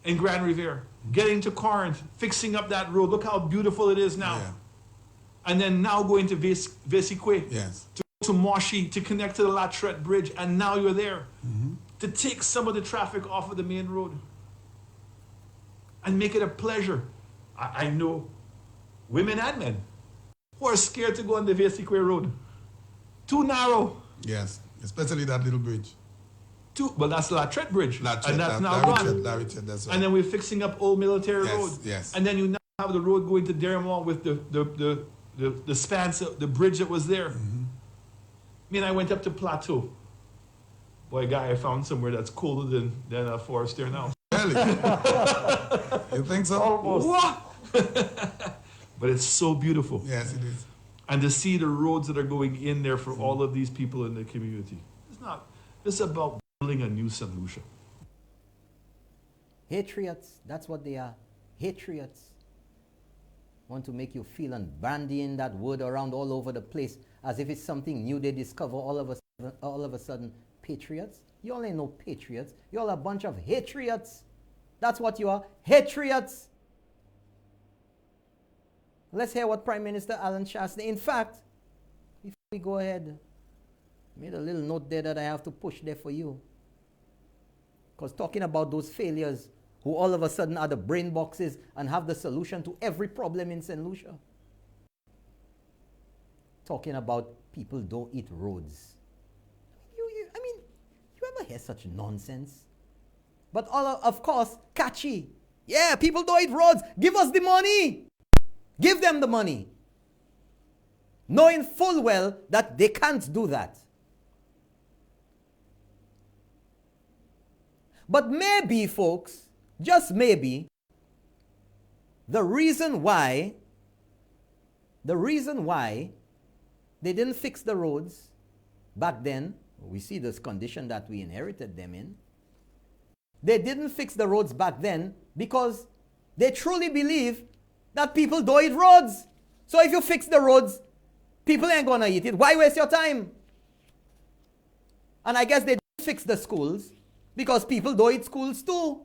in Grand Riviere, getting to Corinth, fixing up that road. Look how beautiful it is now. Yeah. And then now going to Vesique, Yes. to Moshi, to connect to the La Traite Bridge, and now you're there. To take some of the traffic off of the main road and make it a pleasure. I know women and men who are scared to go on the Vesique Road. Too narrow. Yes, especially that little bridge. Well, that's La Traite Bridge. La Traite, and that's now La gone. Traite, that's right. And then we're fixing up Old Military Yes, Road. yes. And then you now have the road going to Derrimore with the spans, the bridge that was there. Me and I went up to Plateau. Boy, guy, I found somewhere that's colder than a forest there now. Really? You think so? Almost. What? But it's so beautiful. Yes, it is. And to see the roads that are going in there for all of these people in the community. It's about building a new St. Lucia. Patriots, that's what they are. Patriots. Want to make you feel and bandying that word around all over the place as if it's something new they discover all of a sudden. Patriots? You all ain't no patriots. You all a bunch of hatriots. That's what you are. Hatriots. Let's hear what Prime Minister Alan Shastney. In fact, before we go ahead, made a little note there that I have to push there for you. Because talking about those failures who all of a sudden are the brain boxes and have the solution to every problem in St. Lucia. Talking about people don't eat roads. I mean, you ever hear such nonsense? But of course, catchy. Yeah, people don't eat roads. Give us the money. Give them the money. Knowing full well that they can't do that. But maybe, folks, just maybe, the reason why they didn't fix the roads back then, we see this condition that we inherited them in. They didn't fix the roads back then because they truly believe that people don't eat roads. So if you fix the roads, people ain't gonna eat it. Why waste your time? And I guess they didn't fix the schools because people don't eat schools too.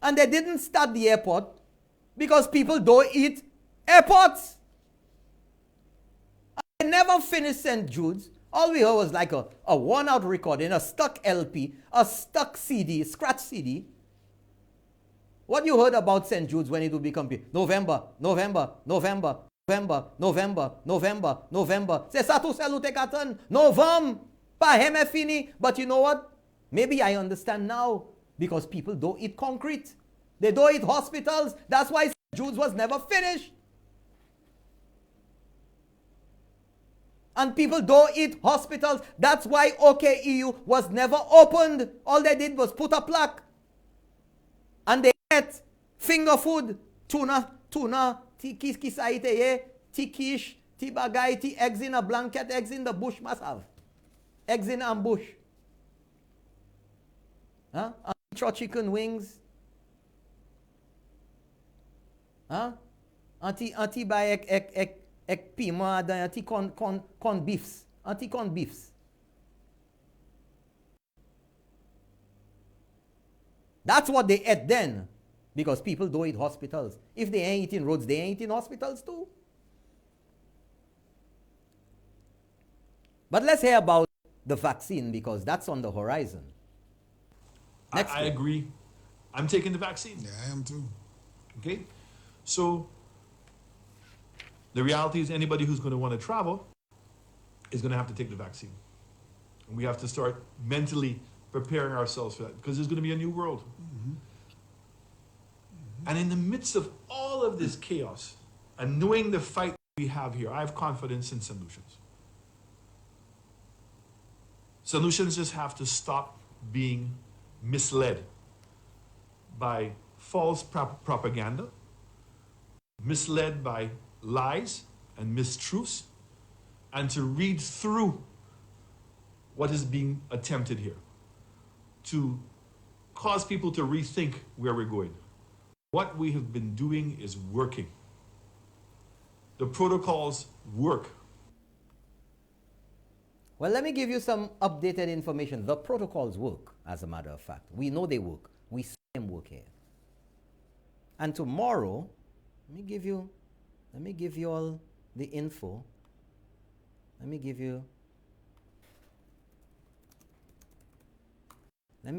And they didn't start the airport because people don't eat airports. And they never finished St. Jude's. All we heard was like a worn-out recording, a stuck LP, a stuck CD, scratch CD. What you heard about St. Jude's when it would become November. C'est ça tout seul ou te katan. November. Pa heme fini. But you know what? Maybe I understand now. Because people don't eat concrete. They don't eat hospitals. That's why St. Jude's was never finished. And people don't eat hospitals. That's why OKEU was never opened. All they did was put a plaque. And they ate finger food. Tuna, ti kisai te ye, ti quiche, ti bagay, ti eggs in a blanket, eggs in the bush must have. Eggs in ambush. Huh? Anti chicken wings. Huh? Anti buy ek pima, anti corn beefs. Anti corn beefs. That's what they ate then. Because people don't eat hospitals. If they ain't eating roads, they ain't eating hospitals too. But let's hear about the vaccine because that's on the horizon. I agree. I'm taking the vaccine. Yeah, I am too. Okay? So, the reality is anybody who's going to want to travel is going to have to take the vaccine. And we have to start mentally preparing ourselves for that because there's going to be a new world. And in the midst of all of this chaos and knowing the fight we have here, I have confidence in solutions. Solutions just have to stop being misled by false propaganda, misled by lies and mistruths, and to read through what is being attempted here, to cause people to rethink where we're going. What we have been doing is working. The protocols work. Well, let me give you some updated information. The protocols work, as a matter of fact. We know they work. We see them work here. And tomorrow, let me give you all the info. Let me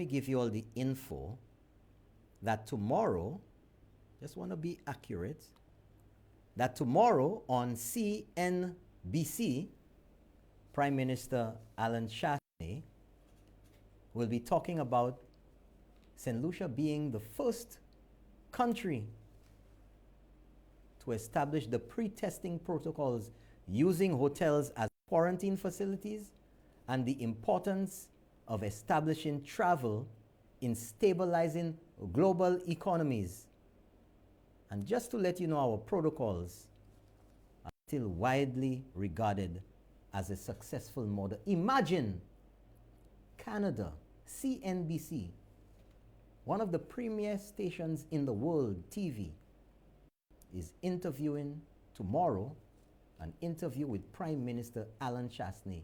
give you all the info that tomorrow, just want to be accurate, that tomorrow on CNBC, Prime Minister Alan Chasney will be talking about St. Lucia being the first country to establish the pre-testing protocols using hotels as quarantine facilities and the importance of establishing travel in stabilizing global economies. And just to let you know, our protocols are still widely regarded as a successful model. Imagine Canada, CNBC, one of the premier stations in the world, TV, is interviewing tomorrow an interview with Prime Minister Alan Chasney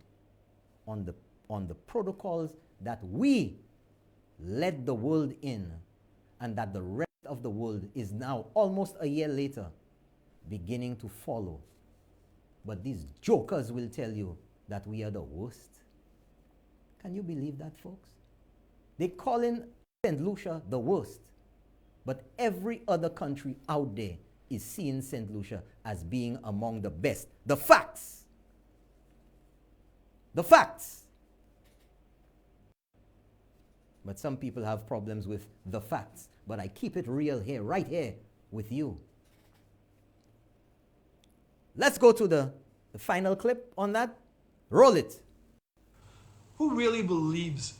on the protocols that we led the world in and that the rest of the world is now, almost a year later, beginning to follow. But these jokers will tell you that we are the worst. Can you believe that, folks? They call in St. Lucia the worst. But every other country out there is seeing St. Lucia as being among the best. The facts. The facts. But some people have problems with the facts. But I keep it real here, right here with you. Let's go to the final clip on that. Roll it. Who really believes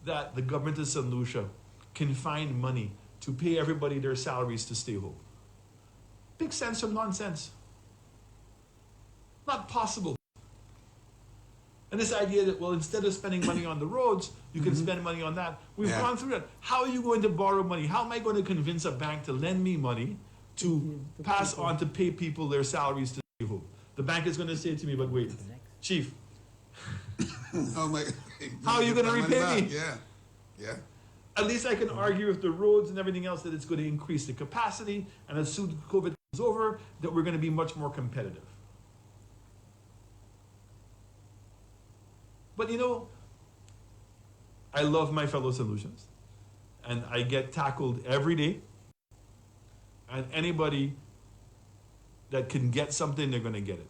that the government of St. Lucia can find money to pay everybody their salaries to stay home? Big sense from nonsense. Not possible. And this idea that, well, instead of spending money on the roads, you can spend money on that. We've gone through that. How are you going to borrow money? How am I going to convince a bank to lend me money to pass on to pay people their salaries to stay home? The bank is going to say to me, but wait, Chief, Oh my! how are you going to repay me? Yeah. At least I can argue with the roads and everything else that it's going to increase the capacity, and as soon as COVID is over, that we're going to be much more competitive. But you know, I love my fellow solutions, and I get tackled every day, and anybody that can get something, they're going to get it.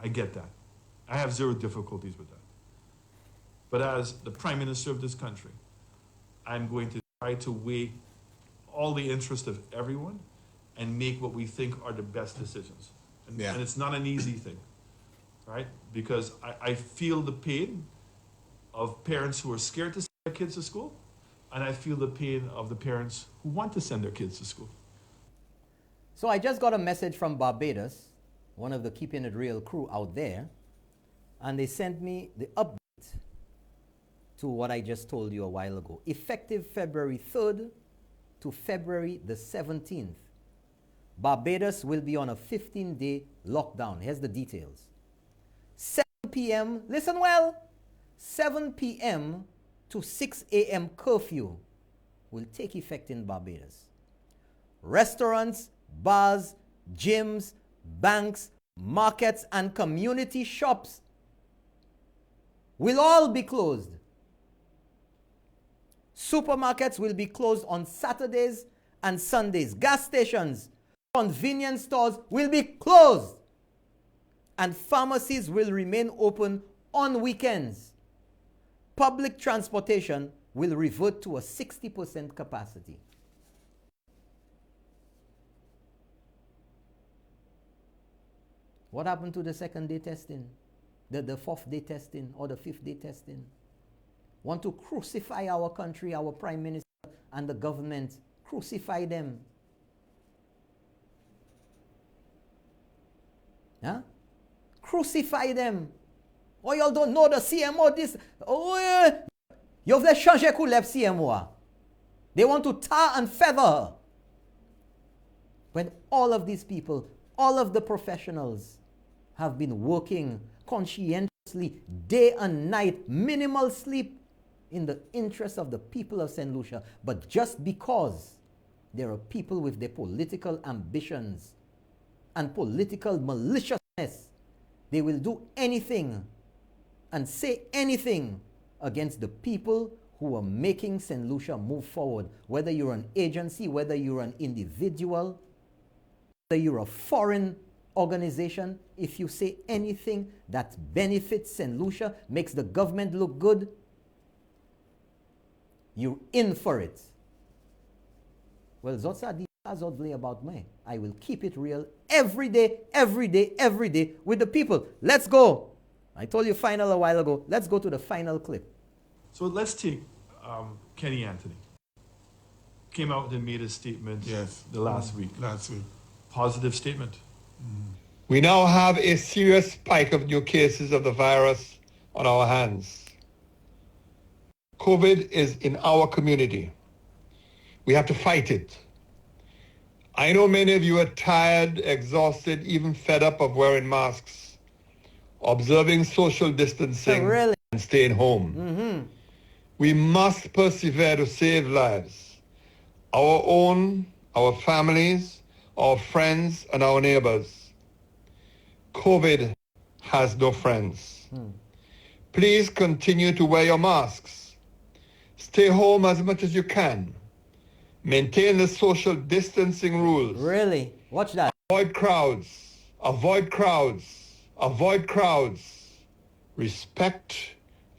I get that. I have zero difficulties with that. But as the Prime Minister of this country, I'm going to try to weigh all the interest of everyone and make what we think are the best decisions. And it's not an easy thing, right? Because I feel the pain of parents who are scared to send their kids to school, and I feel the pain of the parents who want to send their kids to school. So I just got a message from Barbados, one of the Keeping It Real crew out there, and they sent me the update to what I just told you a while ago. Effective February 3rd to February the 17th, Barbados will be on a 15-day lockdown. Here's the details. 7 p.m., listen well, 7 p.m. to 6 a.m. curfew will take effect in Barbados. Restaurants, bars, gyms, banks, markets, and community shops will all be closed. Supermarkets will be closed on Saturdays and Sundays. Gas stations, convenience stores will be closed. And pharmacies will remain open on weekends. public transportation will revert to a 60% capacity. What happened to the second day testing? The fourth day testing or the fifth day testing? Want to crucify our country, our prime minister and the government. Crucify them. Huh? Crucify them. Oh, y'all don't know the CMO this. Oh, yeah. You have changer who left CMO. They want to tar and feather her. When all of these people, all of the professionals have been working conscientiously day and night, minimal sleep in the interest of the people of St. Lucia. But just because there are people with their political ambitions and political maliciousness, they will do anything and say anything against the people who are making St. Lucia move forward. Whether you're an agency, whether you're an individual, whether you're a foreign organization, if you say anything that benefits St. Lucia, makes the government look good, you're in for it. Well, Zotsa di Azodle about me. I will keep it real every day, every day, every day with the people. Let's go. I told you final a while ago. Let's go to the final clip. So let's take Kenny Anthony. Came out and made a statement the last week. Last week. Positive statement. We now have a serious spike of new cases of the virus on our hands. COVID is in our community. We have to fight it. I know many of you are tired, exhausted, even fed up of wearing masks, observing social distancing, Really? and staying home. We must persevere to save lives. Our own, our families, our friends, and our neighbors. COVID has no friends. Please continue to wear your masks. Stay home as much as you can. Maintain the social distancing rules. Really? Watch that. Avoid crowds. Avoid crowds. Avoid crowds. Respect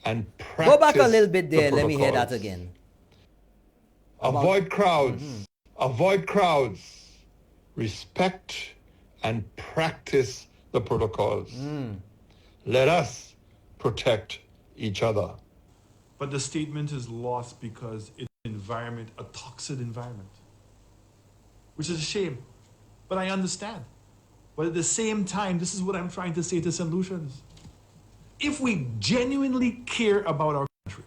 and practice. Go back a little bit there. the Let me hear that protocols. again. Avoid crowds. Avoid crowds. Respect and practice the protocols. Let us protect each other. But the statement is lost because it's an environment, a toxic environment, which is a shame. But I understand. But at the same time, this is what I'm trying to say to St. Lucians. If we genuinely care about our country,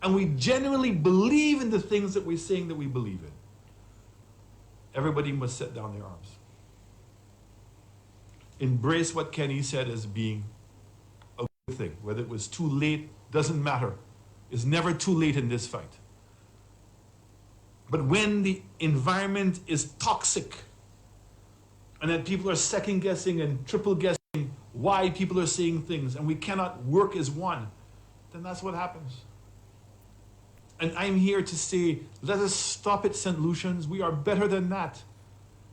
and we genuinely believe in the things that we're saying that we believe in, everybody must set down their arms. Embrace what Kenny said as being a good thing. Whether it was too late, doesn't matter. It's never too late in this fight. But when the environment is toxic, and that people are second guessing and triple guessing why people are saying things, and we cannot work as one, then that's what happens. And I'm here to say, let us stop it, St. Lucians. We are better than that.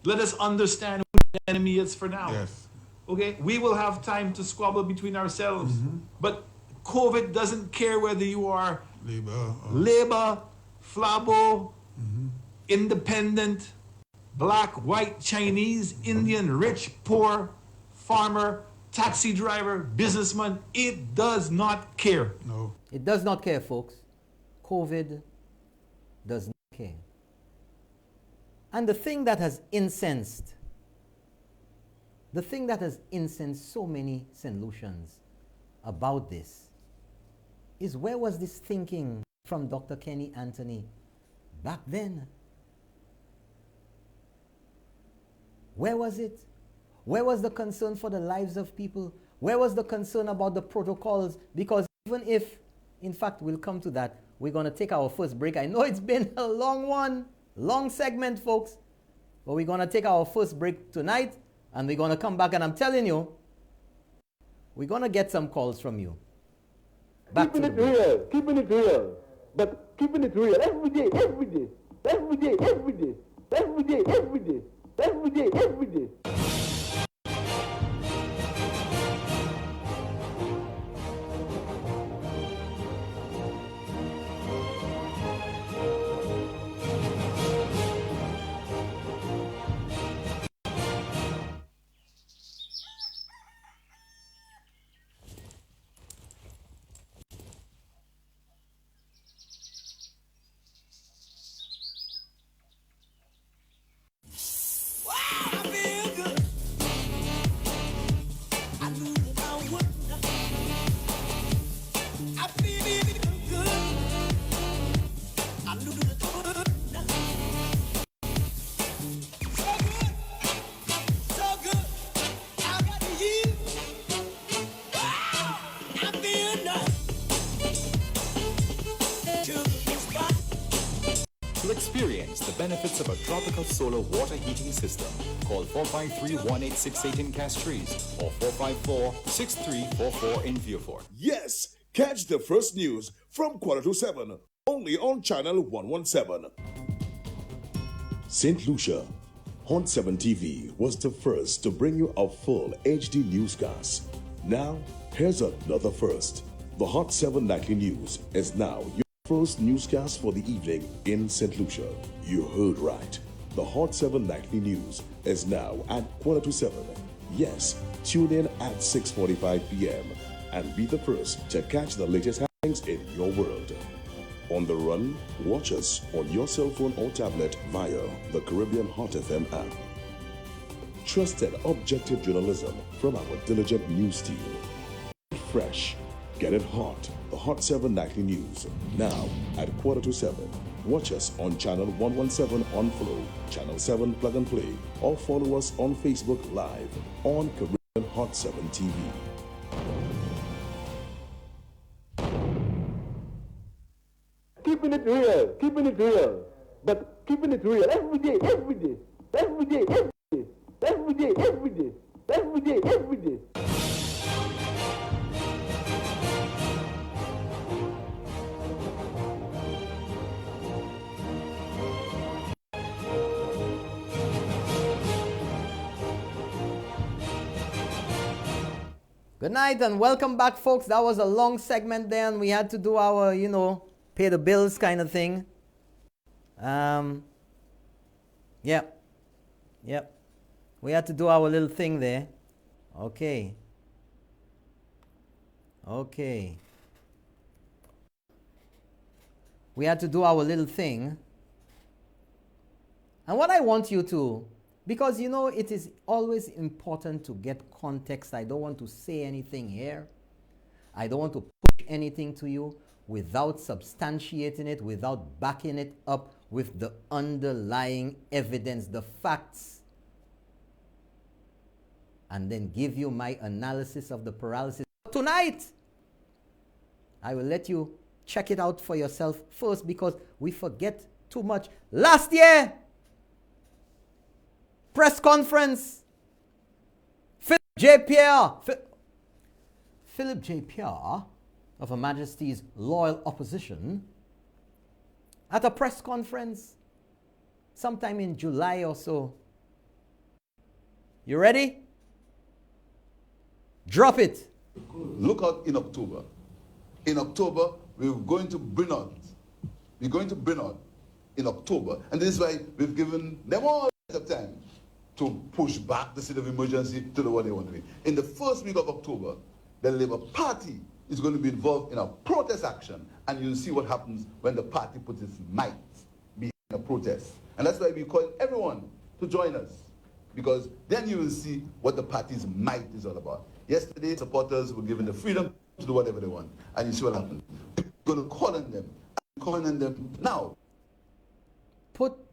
Let us understand who the enemy is for now. Yes. Okay? We will have time to squabble between ourselves. But COVID doesn't care whether you are Labor, Flabo, independent, black, white, Chinese, Indian, rich, poor, farmer, taxi driver, businessman. It does not care. No. It does not care, folks. COVID does not care. And the thing that has incensed so many St. Lucians about this is, where was this thinking from Dr. Kenny Anthony back then? Where was it? Where was the concern for the lives of people? Where was the concern about the protocols? Because even if, in fact, we'll come to that, we're going to take our first break. I know it's been a long one, long segment, folks, but we're going to take our first break tonight, and we're going to come back, and I'm telling you, we're going to get some calls from you. Back Keeping to it the break. real, keeping it real, but keeping it real every day, every day, every day, every day, every day, every day, every day, every day. Experience the benefits of a tropical solar water heating system. Call 453-1868 in Castries or 454-6344 in Vieux-Fort. Yes, catch the first news from 7:15, only on Channel 117. St. Lucia, Hot 7 TV was the first to bring you a full HD newscast. Now, here's another first. The Hot 7 Nightly News is now your first newscast for the evening in St. Lucia. You heard right. The Hot 7 Nightly News is now at 7:15. Yes, tune in at 6:45 p.m. and be the first to catch the latest happenings in your world. On the run, watch us on your cell phone or tablet via the Caribbean Hot FM app. Trusted, objective journalism from our diligent news team. Fresh, get it hot. The Hot 7 Nightly News, now at 7:15. Watch us on Channel 117 on Flow, Channel 7 Plug and Play, or follow us on Facebook Live on Caribbean Hot 7 TV. Keeping it real, but keeping it real every day, every day, every day, every day, every day, every day, every day, every day. Good night and welcome back, folks. That was a long segment there, and we had to do our, pay the bills kind of thing. Yep. We had to do our little thing there. Okay. We had to do our little thing. And what I want you to, because it is always important to get context. I don't want to say anything here. I don't want to push anything to you without substantiating it, without backing it up with the underlying evidence, the facts, and then give you my analysis of the paralysis. Tonight, I will let you check it out for yourself first, because we forget too much. Last year, press conference, Philip J. Pierre of Her Majesty's loyal opposition at a press conference sometime in July or so. You ready? Drop it. Look out in October. In October, we're going to Brinaud. We're going to Brinaud in October. And this is why we've given them all the time to push back the state of emergency to the what they want to be. In the first week of October, the Labour Party is going to be involved in a protest action, and you'll see what happens when the party puts its might behind a protest. And that's why we call everyone to join us, because then you will see what the party's might is all about. Yesterday, supporters were given the freedom to do whatever they want, and you see what happened. We're going to call on them. I'm calling on them now.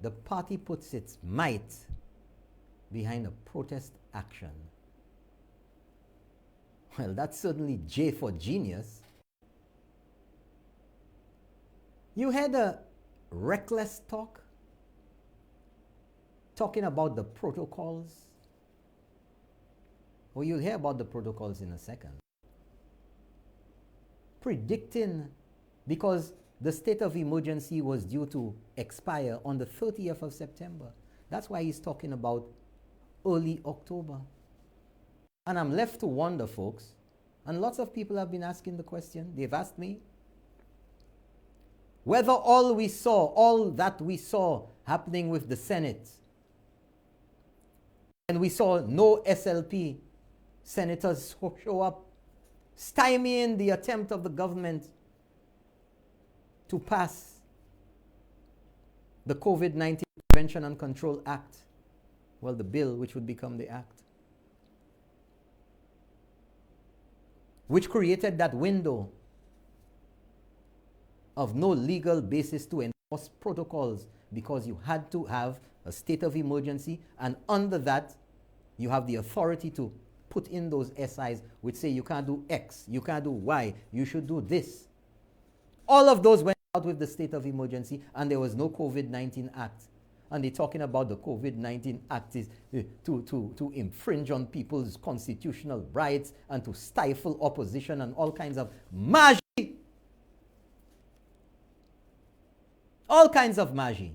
The party puts its might behind a protest action. Well, that's certainly J for genius. You had a reckless talking about the protocols. Well, you'll hear about the protocols in a second. Predicting, because the state of emergency was due to expire on the 30th of September. That's why he's talking about early October. And I'm left to wonder, folks, and lots of people have been asking the question, they've asked me, whether all that we saw happening with the Senate, and we saw no SLP senators show up, stymieing the attempt of the government to pass the COVID-19 Prevention and Control Act, well, the bill which would become the act, which created that window of no legal basis to enforce protocols, because you had to have a state of emergency, and under that, you have the authority to put in those SIs which say you can't do X, you can't do Y, you should do this. All of those went out with the state of emergency and there was no COVID-19 Act. And they're talking about the COVID-19 Act is to infringe on people's constitutional rights and to stifle opposition and all kinds of magie. All kinds of magie.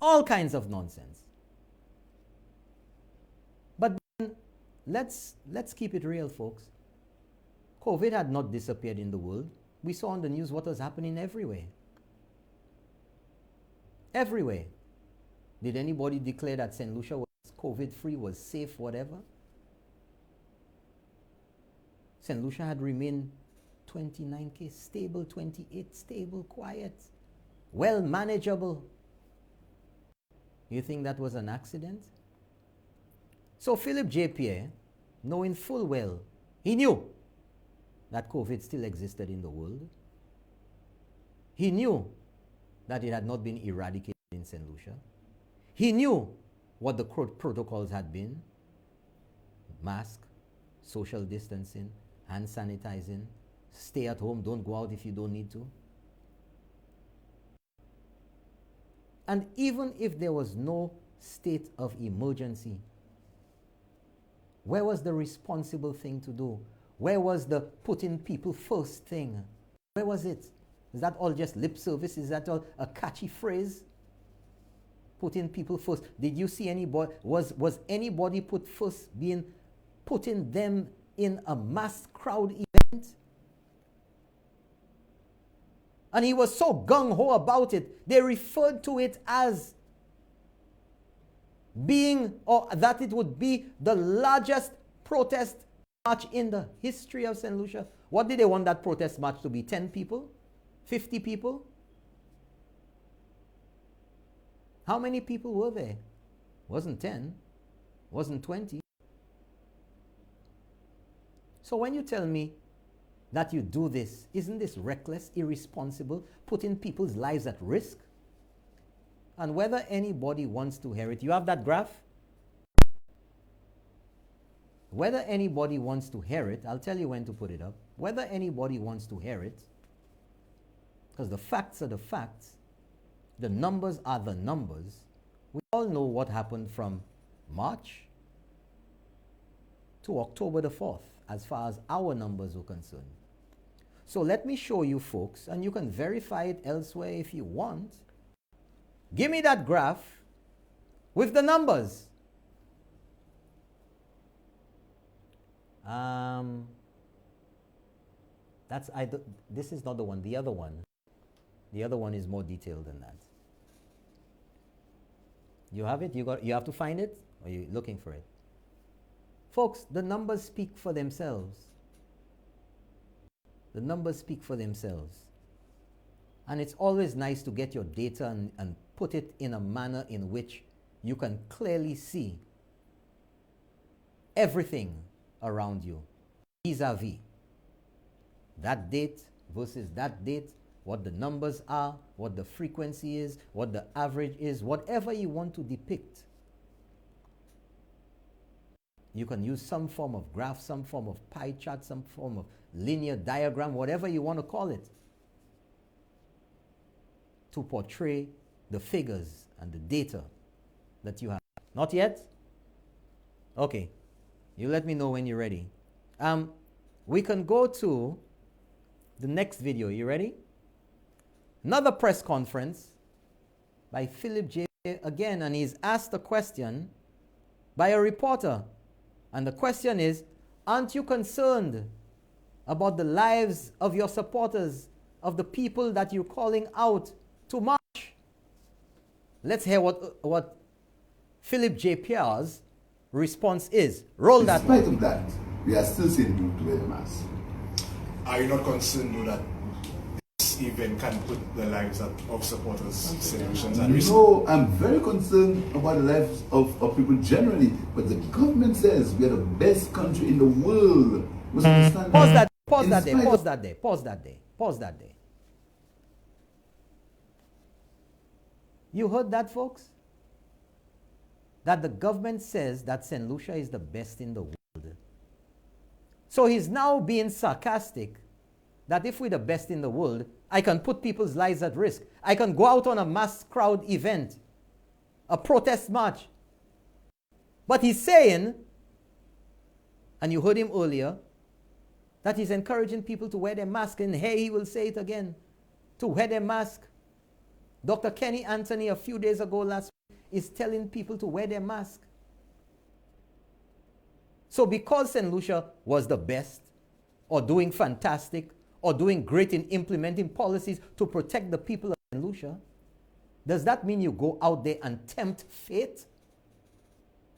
All kinds of nonsense. But then, let's keep it real, folks. COVID had not disappeared in the world. We saw on the news what was happening everywhere. Everywhere. Did anybody declare that St. Lucia was COVID-free, was safe, whatever? St. Lucia had remained 29 cases, stable, 28, stable, quiet, well manageable. You think that was an accident? So Philip J. Pierre, knowing full well, he knew that COVID still existed in the world. He knew that it had not been eradicated in St. Lucia. He knew what the protocols had been. Mask, social distancing, hand sanitizing, stay at home, don't go out if you don't need to. And even if there was no state of emergency, where was the responsible thing to do? Where was the putting people first thing? Where was it? Is that all just lip service? Is that all a catchy phrase? Putting people first. Did you see anybody, was anybody putting them in a mass crowd event? And he was so gung-ho about it, they referred to it as being, or that it would be the largest protest march in the history of St. Lucia. What did they want that protest march to be? 10 people? 50 people? How many people were there? Wasn't 10, wasn't 20. So when you tell me that you do this, isn't this reckless, irresponsible, putting people's lives at risk? And whether anybody wants to hear it, you have that graph? Whether anybody wants to hear it, I'll tell you when to put it up. Whether anybody wants to hear it, because the facts are the facts, the numbers are the numbers. We all know what happened from March to October the 4th, as far as our numbers are concerned. So let me show you, folks, and you can verify it elsewhere if you want. Give me that graph with the numbers. This is not the one, the other one. The other one is more detailed than that. You have it? You have to find it? Or are you looking for it? Folks, the numbers speak for themselves. The numbers speak for themselves. And it's always nice to get your data and put it in a manner in which you can clearly see everything around you, vis-a-vis that date versus that date, what the numbers are, what the frequency is, what the average is, whatever you want to depict. You can use some form of graph, some form of pie chart, some form of linear diagram, whatever you want to call it, to portray the figures and the data that you have. Not yet? Okay. You let me know when you're ready. We can go to the next video. You ready? Another press conference by Philip J. again, and he's asked a question by a reporter. And the question is, aren't you concerned about the lives of your supporters, of the people that you're calling out to march? Let's hear what Philip J. Pierre's response is. Roll that. In spite of that, we are still saying people to wear the mask. Are you not concerned though that this event can put the lives of supporters, celebrations at risk? No, I'm very concerned about the lives of people generally, but the government says we are the best country in the world. Pause that there. You heard that, folks? That the government says that St. Lucia is the best in the world. So So he's now being sarcastic that if we're the best in the world, I can put people's lives at risk. I can go out on a mass crowd event, a protest march. But he's saying, and you heard him earlier, that he's encouraging people to wear their mask. And here he will say it again, to wear their mask. Dr. Kenny Anthony, a few days ago last week, is telling people to wear their mask. So because St. Lucia was the best, or doing fantastic, or doing great in implementing policies to protect the people of St. Lucia, does that mean you go out there and tempt fate?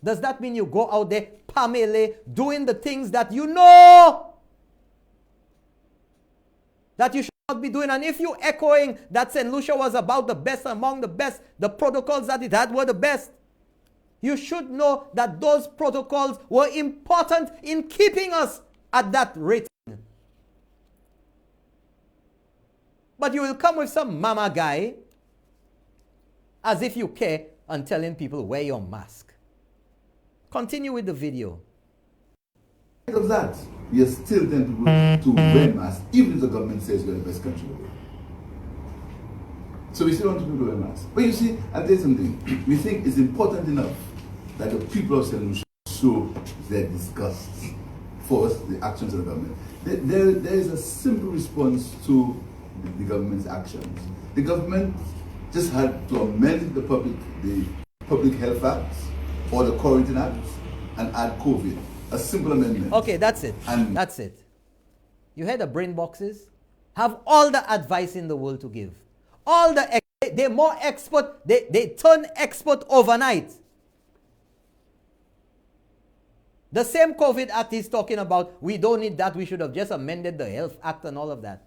Does that mean you go out there, pamele, doing the things that you know that you should not be doing? And if you're echoing that St. Lucia was about the best among the best, the protocols that it had were the best, you should know that those protocols were important in keeping us at that rating. But you will come with some mama guy as if you care and telling people wear your mask. Continue with the video. Because of that, we are still telling people to wear masks, even if the government says we're the best country in the world. So we still want people to wear masks. But you see, I'll tell you something. We think it's important enough that the people of St. Lucia show their disgust for the actions of the government. There is a simple response to the government's actions. The government just had to amend the Public Health Act or the Quarantine Act and add COVID. A simple amendment. Okay, that's it. And that's it. You heard the brain boxes? Have all the advice in the world to give. All the they're more expert. They turn expert overnight. The same COVID Act he's talking about, we don't need that. We should have just amended the Health Act and all of that.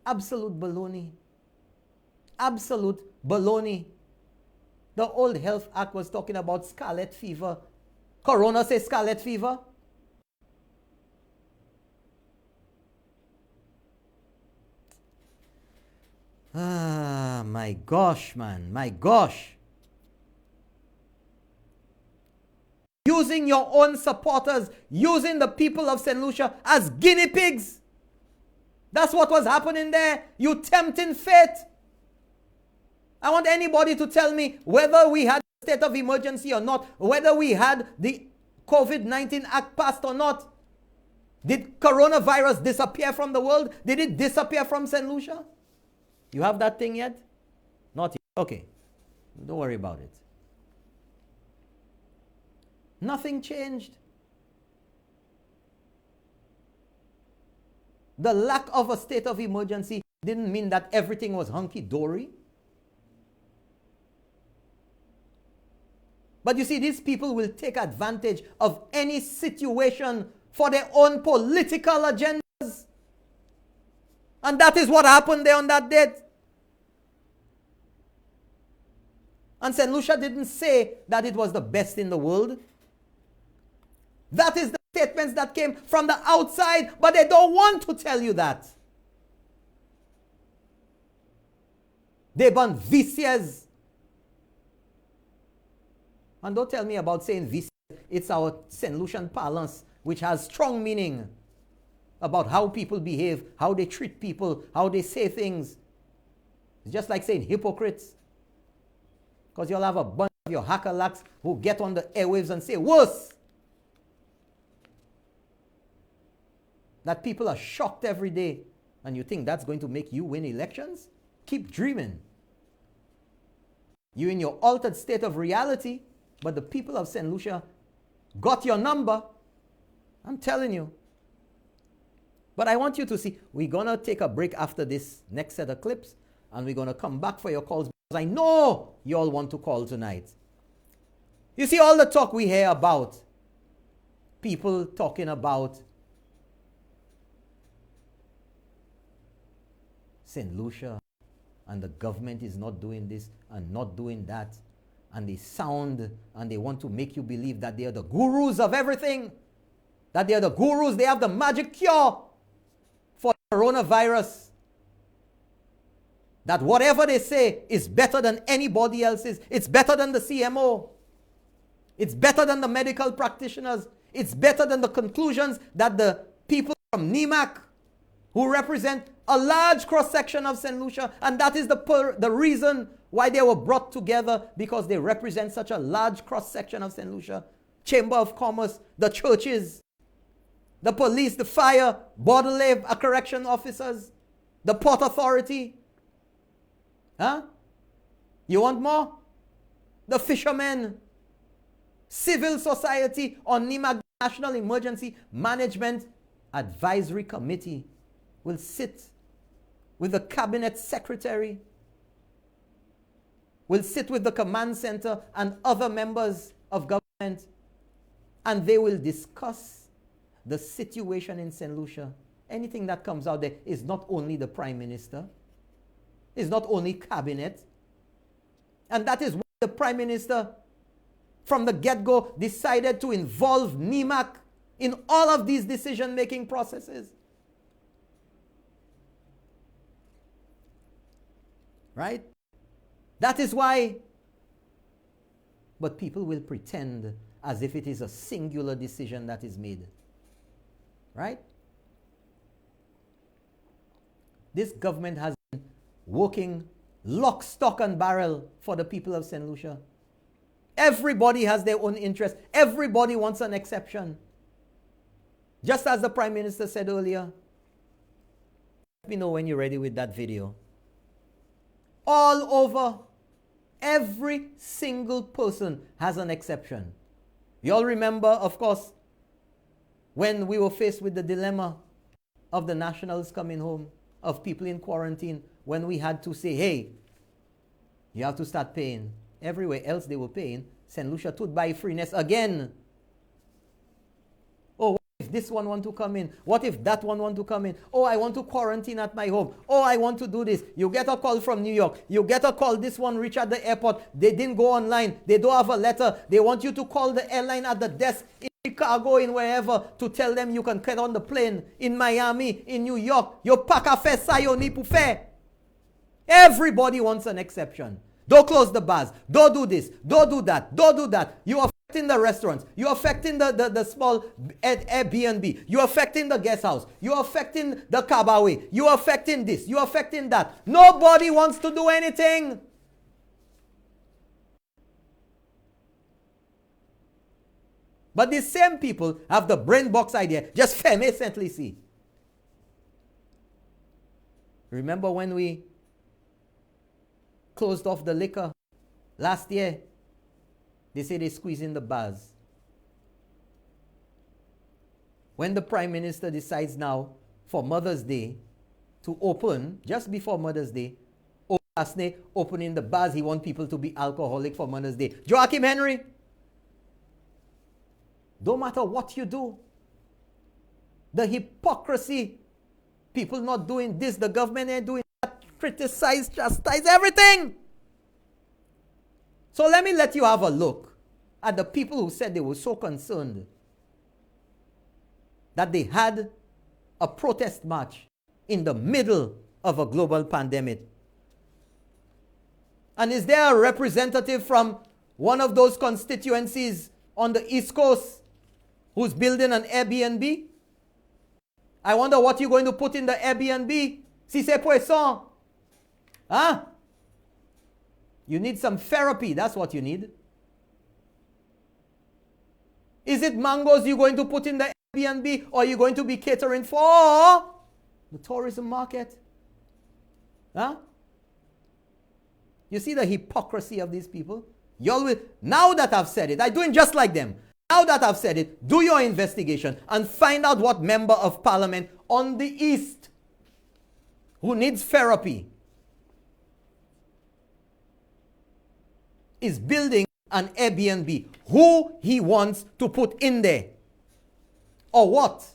Absolute baloney. Absolute baloney. The old Health Act was talking about scarlet fever. Corona says scarlet fever. Ah, my gosh, man. My gosh. Using your own supporters, using the people of St. Lucia as guinea pigs. That's what was happening there. You tempting fate. I want anybody to tell me whether we had a state of emergency or not, whether we had the COVID-19 Act passed or not. Did coronavirus disappear from the world? Did it disappear from St. Lucia? You have that thing yet? Not yet. Okay. Don't worry about it. Nothing changed. The lack of a state of emergency didn't mean that everything was hunky-dory. But you see, these people will take advantage of any situation for their own political agendas. And that is what happened there on that date. And St. Lucia didn't say that it was the best in the world. That is the statements that came from the outside, but they don't want to tell you that. They burn VCS. And don't tell me about saying VCS. It's our St. Lucian parlance, which has strong meaning about how people behave, how they treat people, how they say things. It's just like saying hypocrites. Because you'll have a bunch of your hackerlacks who get on the airwaves and say worse. That people are shocked every day. And you think that's going to make you win elections? Keep dreaming. You're in your altered state of reality, but the people of St. Lucia got your number. I'm telling you. But I want you to see, we're going to take a break after this next set of clips, and we're going to come back for your calls, because I know you all want to call tonight. You see all the talk we hear about, people talking about St. Lucia, and the government is not doing this and not doing that, and they sound and they want to make you believe that they are the gurus of everything, that they are the gurus, they have the magic cure for coronavirus, that whatever they say is better than anybody else's. It's better than the CMO. It's better than the medical practitioners. It's better than the conclusions that the people from NEMAC, who represent a large cross-section of St. Lucia, and that is the reason why they were brought together, because they represent such a large cross-section of St. Lucia. Chamber of Commerce, the churches, the police, the fire, border labor, correction officers, the Port Authority. Huh? You want more? The fishermen, civil society on NEMAC, National Emergency Management Advisory Committee, will sit with the cabinet secretary, will sit with the command center and other members of government, and they will discuss the situation in St. Lucia. Anything that comes out there is not only the Prime Minister, is not only cabinet, and that is why the Prime Minister from the get-go decided to involve NEMAC in all of these decision-making processes. Right? That is why. But people will pretend as if it is a singular decision that is made. Right? This government has been working lock, stock, and barrel for the people of St. Lucia. Everybody has their own interest. Everybody wants an exception. Just as the Prime Minister said earlier. Let me know when you're ready with that video. All over, every single person has an exception. You all remember, of course, when we were faced with the dilemma of the nationals coming home, of people in quarantine, when we had to say, hey, you have to start paying. Everywhere else they were paying. St. Lucia took by freeness again. Oh, what if this one want to come in? What if that one want to come in? Oh, I want to quarantine at my home. Oh, I want to do this. You get a call from New York. You get a call, this one reach at the airport. They didn't go online. They don't have a letter. They want you to call the airline at the desk in Chicago, in wherever, to tell them you can get on the plane. In Miami, in New York. You pack a fair, sayoni pou fair. Everybody wants an exception. Don't close the bars. Don't do this. Don't do that. Don't do that. You're affecting the restaurants. You're affecting the small Airbnb. You're affecting the guest house. You're affecting the cabaret. You're affecting this. You're affecting that. Nobody wants to do anything. But these same people have the brain box idea. Just ferme Saint-Lucie. Remember when we closed off the liquor last year? They say they squeeze in the bars. When the Prime Minister decides now for Mother's Day to open, just before Mother's Day, opening the bars, he wants people to be alcoholic for Mother's Day. Joachim Henry, don't matter what you do, the hypocrisy, people not doing this, the government ain't doing that, criticize, chastise, everything. So let me let you have a look at the people who said they were so concerned that they had a protest march in the middle of a global pandemic. And is there a representative from one of those constituencies on the East Coast who's building an Airbnb? I wonder what you're going to put in the Airbnb. Si c'est poisson. Huh? You need some therapy. That's what you need. Is it mangoes you're going to put in the Airbnb, or are you going to be catering for the tourism market? Huh? You see the hypocrisy of these people? Y'all will, now that I've said it, I'm doing just like them. Now that I've said it, do your investigation and find out what member of parliament on the East who needs therapy is building an Airbnb. Who he wants to put in there. Or what?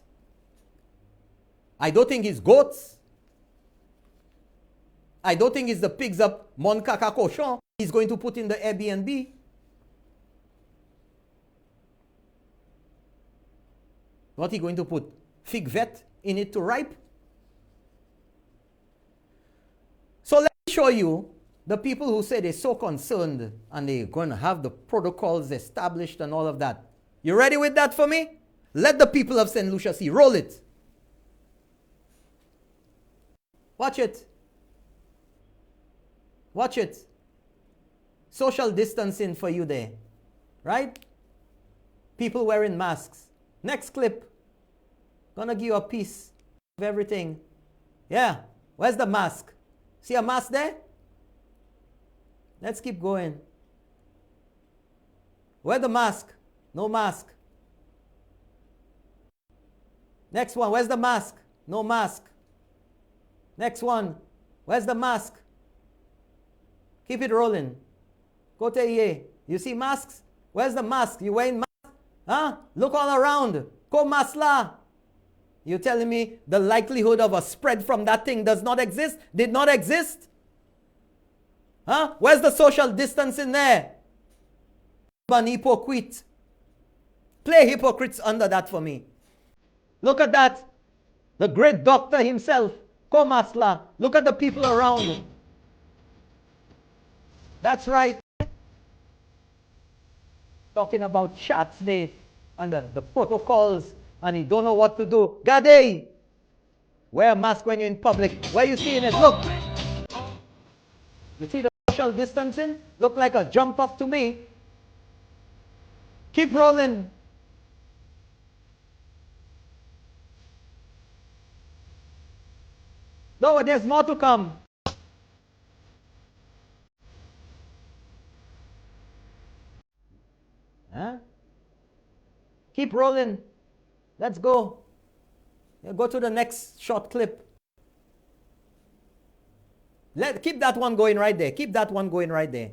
I don't think it's goats. I don't think it's the pigs up Mon Caca Cochon he's going to put in the Airbnb. What he going to put? Fig vet in it to ripe? So let me show you the people who say they're so concerned and they're going to have the protocols established and all of that. You ready with that for me? Let the people of St. Lucia see. Roll it. Watch it. Watch it. Social distancing for you there. Right? People wearing masks. Next clip. Gonna give you a piece of everything. Yeah. Where's the mask? See a mask there? Let's keep going. Where's the mask? No mask. Next one. Where's the mask? No mask. Next one. Where's the mask? Keep it rolling. Go to EA. You see masks? Where's the mask? You wearing mask? Huh? Look all around. Ko masla. You telling me the likelihood of a spread from that thing does not exist? Did not exist? Huh? Where's the social distancing there? Ban hypocrite. Play hypocrites under that for me. Look at that. The great doctor himself. Ko masla. Look at the people around him. That's right. Talking about shots there under the protocols and he don't know what to do. Gade! Wear a mask when you're in public. Where you seeing it? Look. You see the social distancing? Look like a jump up to me. Keep rolling. No, there's more to come. Huh? Keep rolling. Let's go. Go to the next short clip. Keep that one going right there. Keep that one going right there.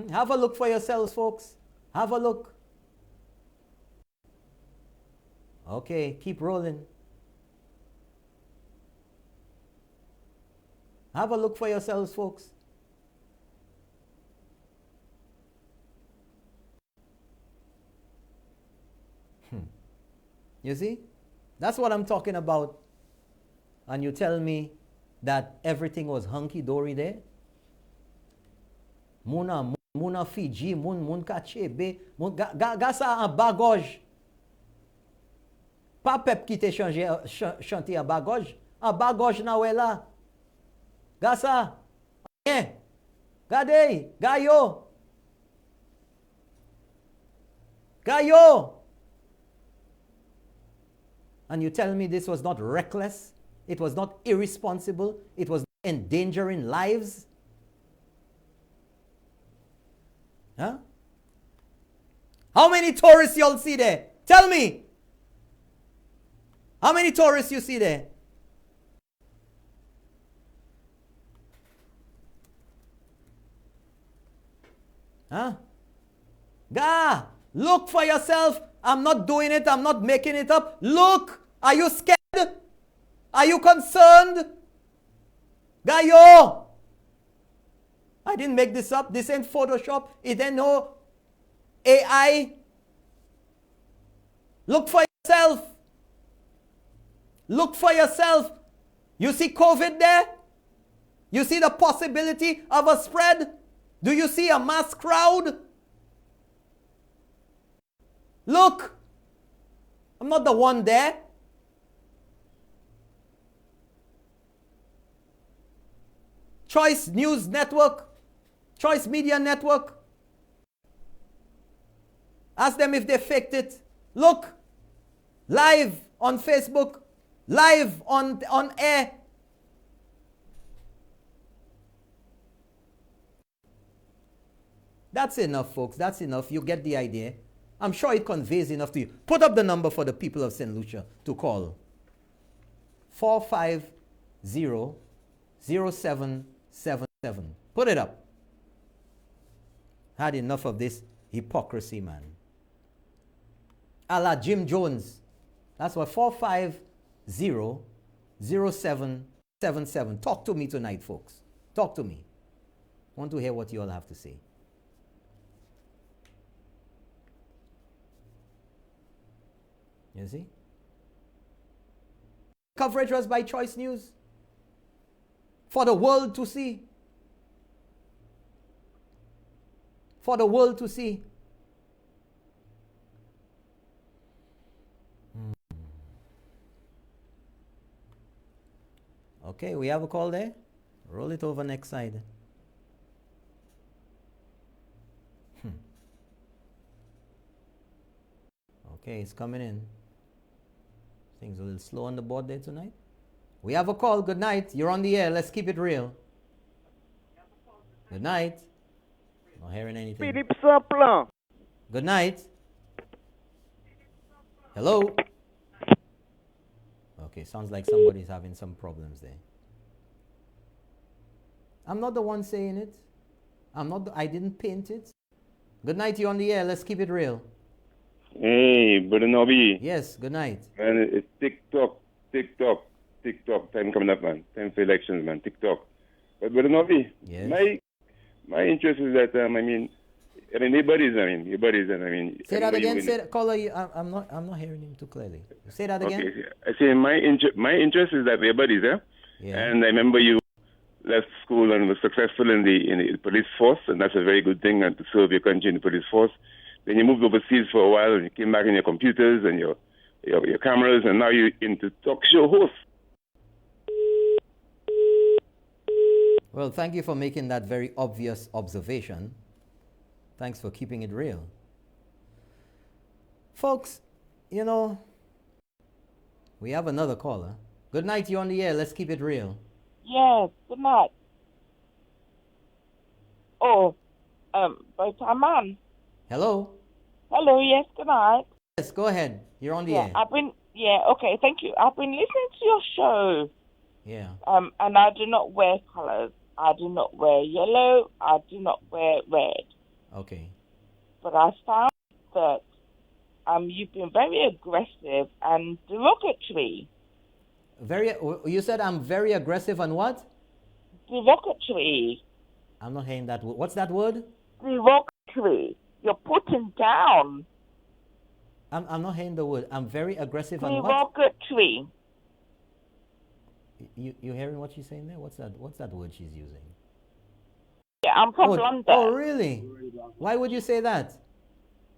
Have a look for yourselves, folks. Have a look. Okay, keep rolling. Have a look for yourselves, folks. You see? That's what I'm talking about. And you tell me that everything was hunky-dory there? Muna Fiji, mun kachebe, gasa un bagage. Pas pep qui te chanté un bagage. Un bagage na wè la. Gasa. Gade, gayo. Gayo. And you tell me this was not reckless? It was not irresponsible? It was endangering lives? Huh? How many tourists y'all see there? Tell me. How many tourists you see there? Huh? Ga, look for yourself. I'm not doing it. I'm not making it up. Look. Are you scared? Are you concerned? Gayo. I didn't make this up. This ain't Photoshop. It ain't no AI. Look for yourself. Look for yourself. You see COVID there? You see the possibility of a spread? Do you see a mass crowd? Look. I'm not the one there. Choice News Network. Choice Media Network. Ask them if they faked it. Look. Live on Facebook. Live on air. That's enough, folks. That's enough. You get the idea. I'm sure it conveys enough to you. Put up the number for the people of St. Lucia to call. 450-0777. Put it up. Had enough of this hypocrisy, man. A la Jim Jones. That's what 450-0777. Talk to me tonight, folks. Talk to me. I want to hear what you all have to say. You see? Coverage was by Choice News. For the world to see. For the world to see. Okay, we have a call there. Roll it over next side. Okay, it's coming in. Things a little slow on the board there tonight. We have a call. Good night. You're on the air. Let's keep it real. Good night. Not hearing anything. Good night. Hello. Okay, sounds like somebody's having some problems there. I'm not the one saying it. I didn't paint it. Good night, you're on the air. Let's keep it real. Hey, Brother Nobby. Yes, good night. Man, it's TikTok. Time coming up, man. Time for elections, man. TikTok. But Brother Nobby, yes. My interest is that, your buddies, Say that again. Say that, caller. I'm not hearing him too clearly. Say that again. Okay. I say my interest is that we're buddies, eh? Yeah. And I remember you left school and was successful in the police force, and that's a very good thing, and to serve your country in the police force. Then you moved overseas for a while, and you came back in your computers and your cameras, and now you're into talk show host. Well, thank you for making that very obvious observation. Thanks for keeping it real. Folks, we have another caller. Good night, you're on the air. Let's keep it real. Yes, good night. Oh, Botaman. Hello? Hello, yes, good night. Yes, go ahead. You're on the air. Okay, thank you. I've been listening to your show. Yeah. And I do not wear colors. I do not wear yellow. I do not wear red. Okay. But I found that you've been very aggressive and derogatory. You said I'm very aggressive and what? Derogatory. I'm not hearing that word. What's that word? Derogatory. You're putting down. I'm not hearing the word. I'm very aggressive and what? Derogatory. You hearing what she's saying there? What's that word she's using? Yeah, I'm from London. Oh, really? Why would you say that?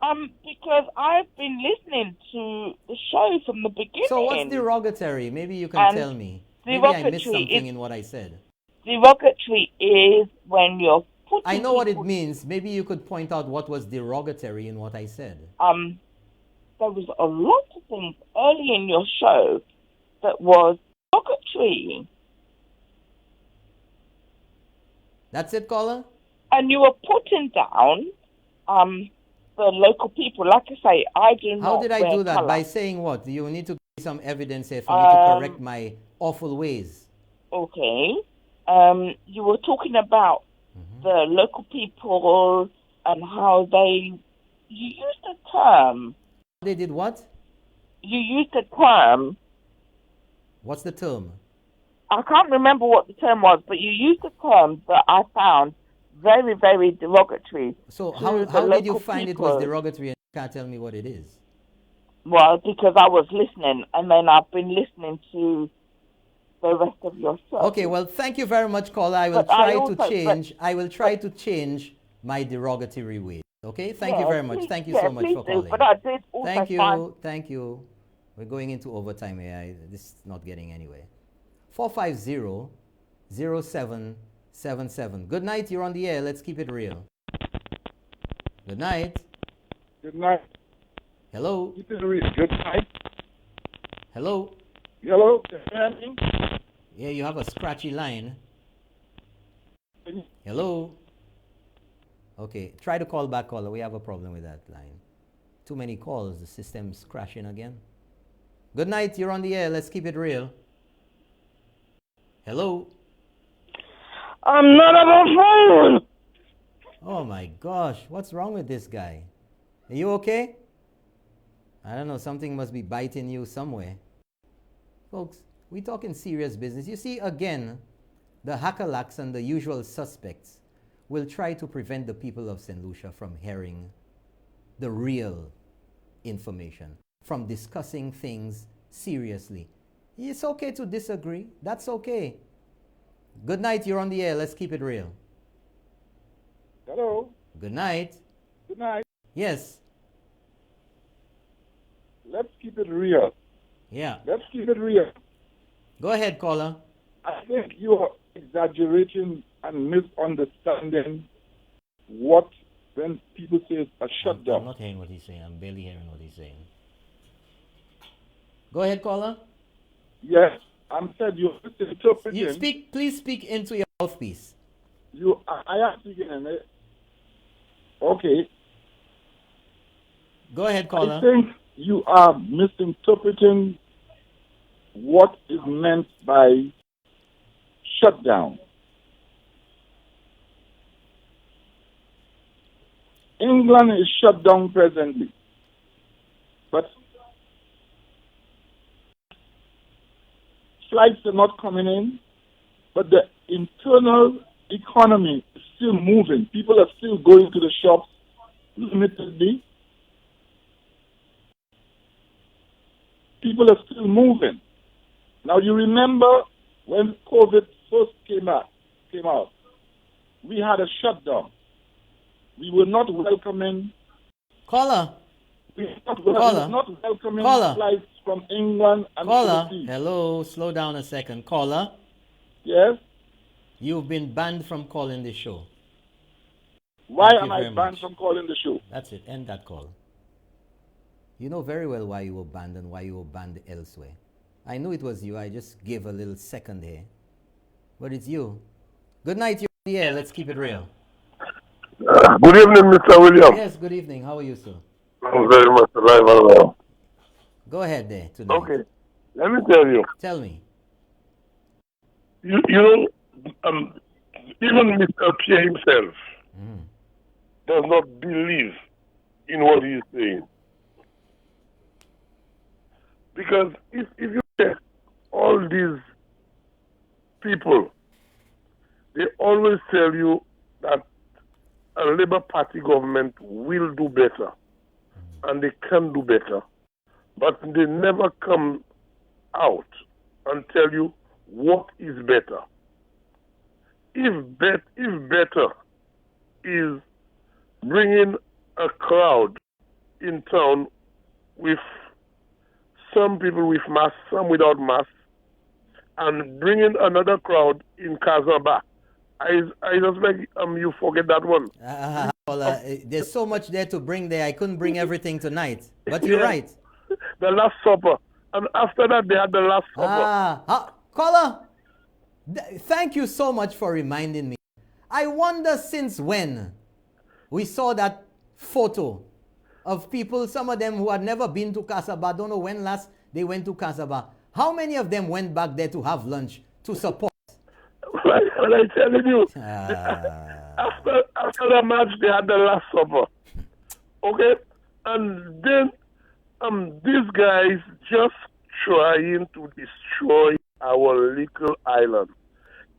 Because I've been listening to the show from the beginning. So what's derogatory? Maybe you can tell me. Maybe I missed something in what I said. Derogatory is when you're putting... I know what it means. Maybe you could point out what was derogatory in what I said. There was a lot of things early in your show that was derogatory. That's it, caller? And you were putting down the local people. Like I say, I do not. How did I do that? Color. By saying what? You need to give me some evidence here for me to correct my awful ways. Okay. You were talking about the local people and how you used a term. They did what? You used a term. What's the term? I can't remember what the term was, but you used a term that I found very, very derogatory. So how did you find it was derogatory and you can't tell me what it is? Well, because I was listening, and then I've been listening to the rest of your show. Okay, well, thank you very much, caller. I will try to change my derogatory ways. Okay, thank you very much. Thank you so much for calling. But I did also Thank you. We're going into overtime here. This is not getting anywhere. 450-0777. Good night, you're on the air. Let's keep it real. Good night. Good night. Hello. Keep it real. Good night. Hello. Hello. Yeah, you have a scratchy line. Hello. Okay, try to call back, caller. We have a problem with that line. Too many calls. The system's crashing again. Good night, you're on the air. Let's keep it real. Hello? I'm not on the phone! Oh my gosh, what's wrong with this guy? Are you okay? I don't know, something must be biting you somewhere. Folks, we're talking serious business. You see, again, the hackalacks and the usual suspects will try to prevent the people of St. Lucia from hearing the real information, from discussing things seriously. It's okay to disagree. That's okay. Good night, you're on the air. Let's keep it real. Hello. Good night. Good night. Yes. Let's keep it real. Yeah. Let's keep it real. Go ahead, caller. I think you are exaggerating and misunderstanding what when people say a shutdown. I'm not hearing what he's saying. I'm barely hearing what he's saying. Go ahead, caller. Yes, I'm said you're misinterpreting. Please speak into your mouthpiece. I am speaking in it. Okay. Go ahead, caller. I think you are misinterpreting what is meant by shutdown. England is shut down presently, but flights are not coming in, but the internal economy is still moving. People are still going to the shops limitedly. People are still moving. Now you remember when COVID first came out, we had a shutdown. We were not welcoming. Caller. We were not welcoming flights from England and overseas. Hello, slow down a second. Caller. Yes? You've been banned from calling the show. Why am I banned from calling the show? That's it. End that call. You know very well why you were banned and why you were banned elsewhere. I knew it was you. I just gave a little second here. But it's you. Good night, you're on the air. Let's keep it real. Good evening, Mr. William. Yes, good evening. How are you, sir? I'm very much alive and well. Go ahead there tonight. Okay. Let me tell you. Tell me. You know, even Mr. Pierre himself does not believe in what he's saying. Because if you check all these people, they always tell you that a Labour Party government will do better and they can do better, but they never come out and tell you what is better. If better is bringing a crowd in town with some people with masks, some without masks, and bringing another crowd in Casablanca, I suspect you forget that one. There's so much there to bring there. I couldn't bring everything tonight. But you're right. The Last Supper. And after that, they had the Last Supper. Caller, thank you so much for reminding me. I wonder since when we saw that photo of people, some of them who had never been to Casablanca. Don't know when last they went to Casablanca. How many of them went back there to have lunch, to support? Well, I'm telling you, after the match, they had the Last Supper. Okay? And then these guys just trying to destroy our little island.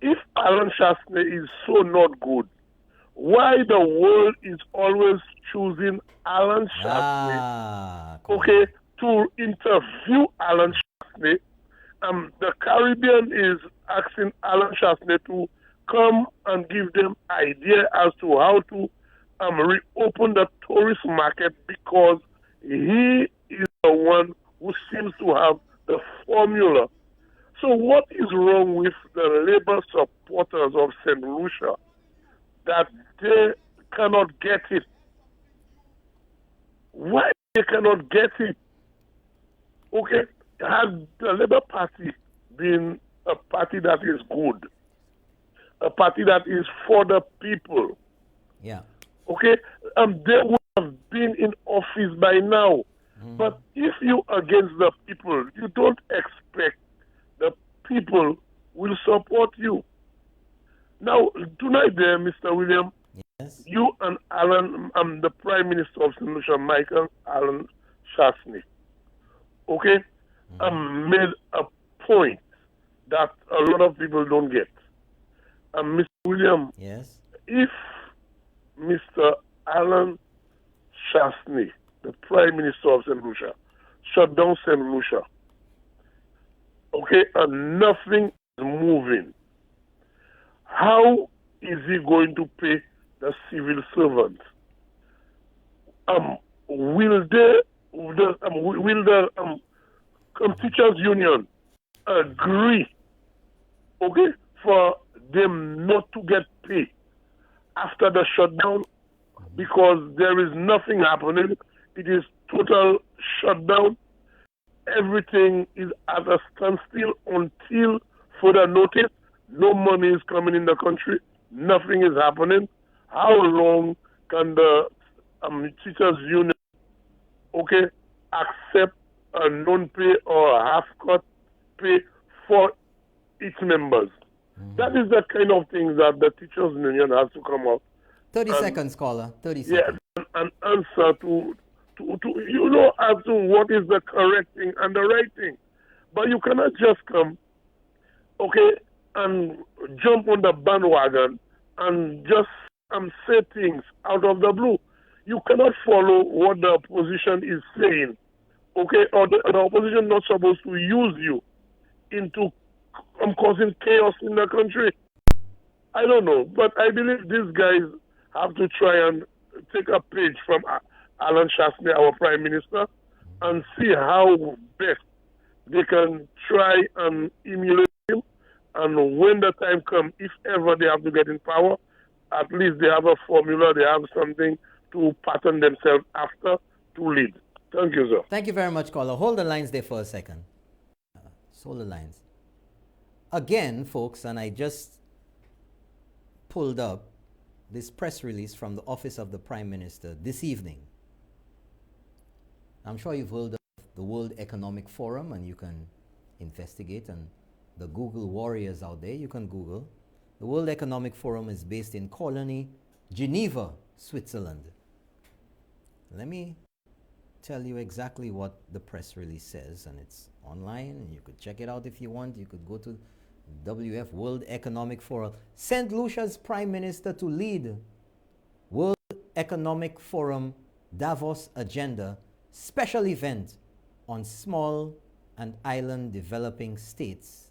If Alan Chasney is so not good, why the world is always choosing Alan Chasney, to interview Alan Chasney? The Caribbean is asking Alan Chasney to come and give them idea as to how to reopen the tourist market, because he is the one who seems to have the formula. So what is wrong with the Labour supporters of St. Lucia that they cannot get it? Why they cannot get it? Okay, had the Labour Party been a party that is good, a party that is for the people, okay, they would have been in office by now. But if you against the people, you don't expect the people will support you. Now, tonight there, Mr. William, you and Alan, the Prime Minister of St. Lucia, Michael Alan Chasney, okay, made a point that a lot of people don't get. Mr. William, if Mr. Alan Chasney, the Prime Minister of St. Lucia, shut down St. Lucia, okay, and nothing is moving, how is he going to pay the civil servants? Will the teachers union agree okay, for them not to get paid after the shutdown because there is nothing happening. It is total shutdown. Everything is at a standstill until further notice. No money is coming in the country. Nothing is happening. How long can the teachers union, okay, accept a non-pay or a half-cut pay for its members? That is the kind of thing that the teachers union has to come up. 30 seconds, caller. 30 seconds. Yeah, an answer to as to what is the correct thing and the right thing. But you cannot just come, okay, and jump on the bandwagon and just say things out of the blue. You cannot follow what the opposition is saying, okay, or the opposition not supposed to use you into causing chaos in the country. I don't know, but I believe these guys have to try and take a page from Alan Shasney, our Prime Minister, and see how best they can try and emulate him. And when the time comes, if ever they have to get in power, at least they have a formula, they have something to pattern themselves after to lead. Thank you, sir. Thank you very much, caller. Hold the lines there for a second. Hold the lines. Again, folks, and I just pulled up this press release from the Office of the Prime Minister this evening. I'm sure you've heard of the World Economic Forum, and you can investigate, and the Google warriors out there, you can Google. The World Economic Forum is based in Colony, Geneva, Switzerland. Let me tell you exactly what the press release says, and it's online, and you could check it out if you want. You could go to WF World Economic Forum. St. Lucia's Prime Minister to lead World Economic Forum Davos Agenda special event on small and island developing states.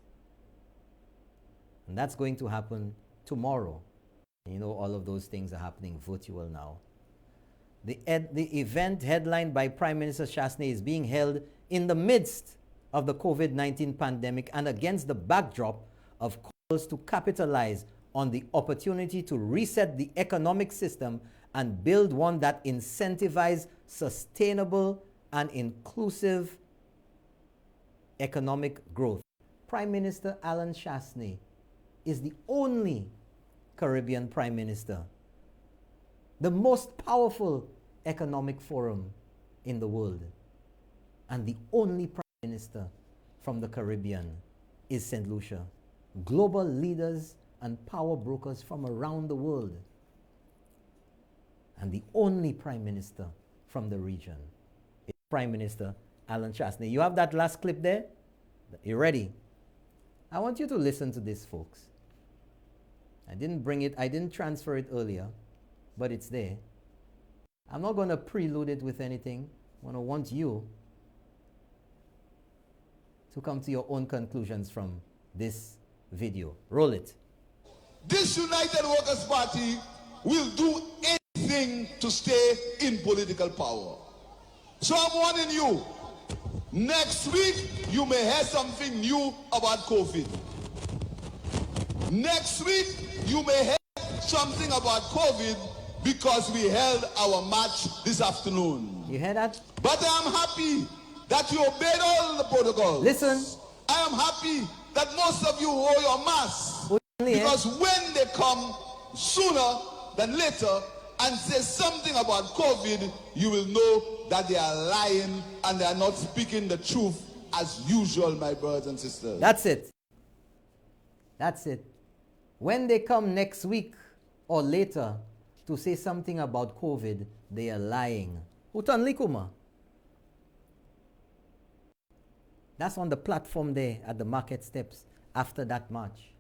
And that's going to happen tomorrow. You know, all of those things are happening virtual now. The event headlined by Prime Minister Shasney is being held in the midst of the COVID-19 pandemic and against the backdrop of calls to capitalize on the opportunity to reset the economic system and build one that incentivizes sustainable and inclusive economic growth. Prime Minister Alan Shasney is the only Caribbean Prime Minister, the most powerful economic forum in the world, and the only Prime Minister from the Caribbean is St. Lucia. Global leaders and power brokers from around the world, and the only Prime Minister from the region is Prime Minister Alan Shasney. You have that last clip there? You ready? I want you to listen to this, folks. I didn't transfer it earlier, but it's there. I'm not going to prelude it with anything. I want you to come to your own conclusions from this video. Roll it. This United Workers' Party will do anything to stay in political power. So I'm warning you, next week you may hear something new about COVID. Next week you may hear something about COVID because we held our march this afternoon. You hear that? But I am happy that you obeyed all the protocols. Listen. I am happy that most of you wore your masks. Because when they come sooner than later and say something about COVID, you will know that they are lying and they are not speaking the truth as usual, my brothers and sisters. That's it. That's it. When they come next week or later to say something about COVID, they are lying. Utan likuma. That's on the platform there at the market steps after that march.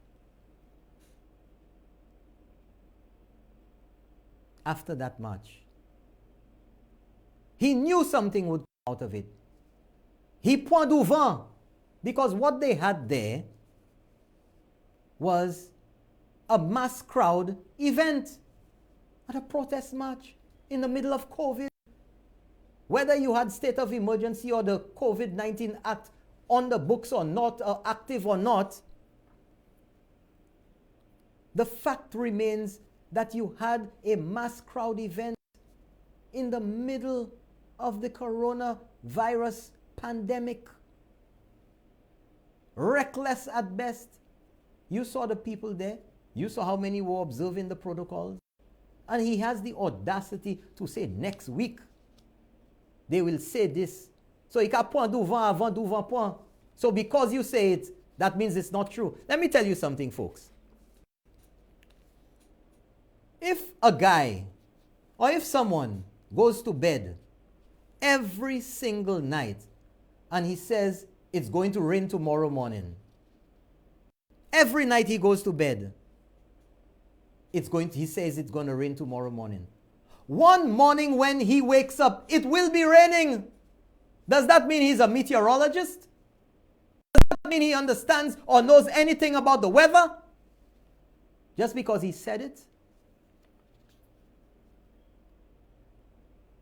After that march. He knew something would come out of it. He point du vent. Because what they had there was a mass crowd event at a protest march in the middle of COVID. Whether you had state of emergency or the COVID-19 Act on the books or not, or active or not, The fact remains that you had a mass crowd event in the middle of the coronavirus pandemic. Reckless at best. You saw the people there. You saw how many were observing the protocols. And he has the audacity to say next week they will say this. So il a point devant avant devant point. So because you say it, that means it's not true. Let me tell you something, folks. If a guy or if someone goes to bed every single night and he says it's going to rain tomorrow morning, every night he goes to bed, he says it's going to rain tomorrow morning. One morning when he wakes up, it will be raining. Does that mean he's a meteorologist? Does that mean he understands or knows anything about the weather? Just because he said it?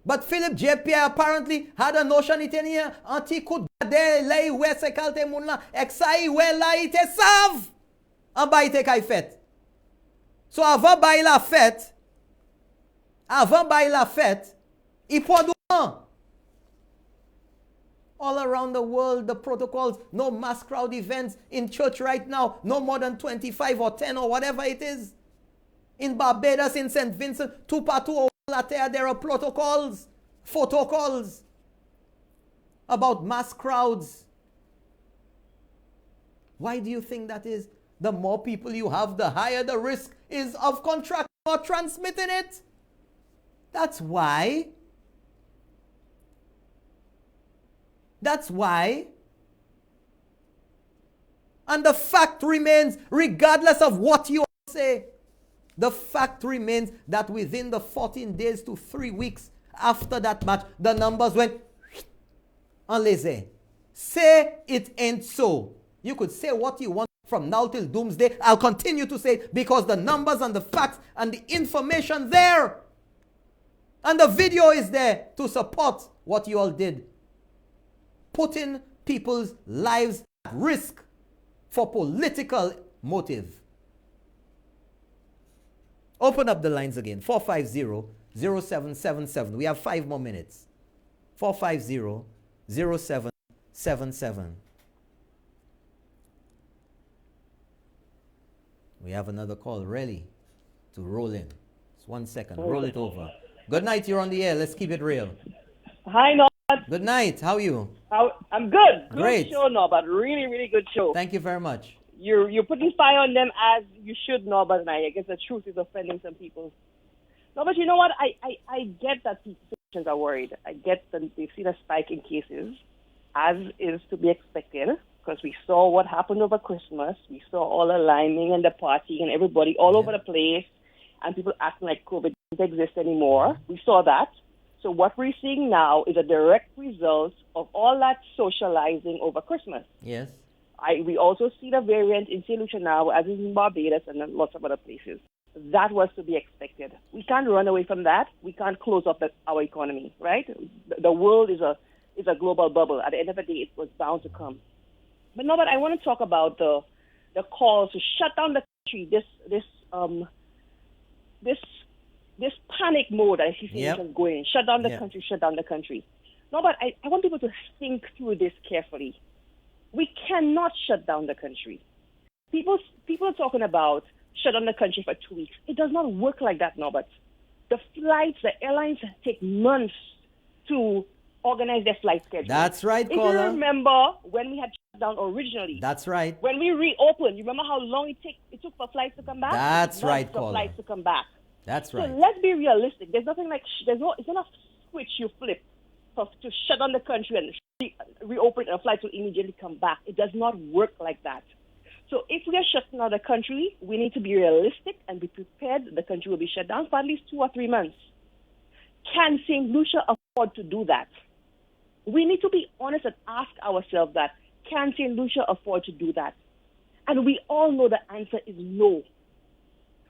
But Philip J. Pierre apparently had a notion itenia anti coup de lei we se kalte moun la exai we la ite sav an ba ite kay fête. So avant bay la fête, il prend du vent. All around the world, the protocols, no mass crowd events in church right now, no more than 25 or 10 or whatever it is. In Barbados, in St. Vincent, tout partout over la terre, there are protocols, photocalls about mass crowds. Why do you think that is? The more people you have, the higher the risk is of contracting or transmitting it. That's why. That's why. And the fact remains, regardless of what you say, the fact remains that within the 14 days to 3 weeks after that match, the numbers went en laissez. Say it ain't so. You could say what you want from now till doomsday. I'll continue to say it because the numbers and the facts and the information there. And the video is there to support what you all did. Putting people's lives at risk for political motive. Open up the lines again. 450-0777. We have 5 more minutes. 450-0777. We have another call ready to roll in. Just 1 second. Roll it over. Good night. You're on the air. Let's keep it real. Hi, Norbert. Good night. How are you? I'm good. Great. Good show, Norbert. Really, really good show. Thank you very much. You're putting fire on them as you should, Norbert, and I guess the truth is offending some people. No, but you know what? I get that patients are worried. I get that they've seen a spike in cases, as is to be expected, because we saw what happened over Christmas. We saw all the liming and the partying and everybody all over the place, and people acting like COVID doesn't exist anymore. We saw that. So what we're seeing now is a direct result of all that socializing over Christmas. Yes. We also see the variant in St. Lucia now, as in Barbados and lots of other places. That was to be expected. We can't run away from that. We can't close off our economy, right? The world is a global bubble. At the end of the day, it was bound to come. But no, I want to talk about the calls to shut down the country. This panic mode I see nations going. Shut down the country. Shut down the country. No, but I want people to think through this carefully. We cannot shut down the country. People are talking about shut down the country for 2 weeks. It does not work like that, Norbert. The airlines take months to organize their flight schedule. That's right, caller. If you remember when we had shut down originally. That's right. When we reopened, you remember how long it took for flights to come back? That's right, caller. For flights to come back. That's right. So let's be realistic. There's nothing like it's not a switch you flip to shut down the country and reopen and flights will immediately come back. It does not work like that. So if we are shutting down the country, we need to be realistic and be prepared. The country will be shut down for at least 2 or 3 months. Can St. Lucia afford to do that? We need to be honest and ask ourselves that. Can St. Lucia afford to do that? And we all know the answer is no.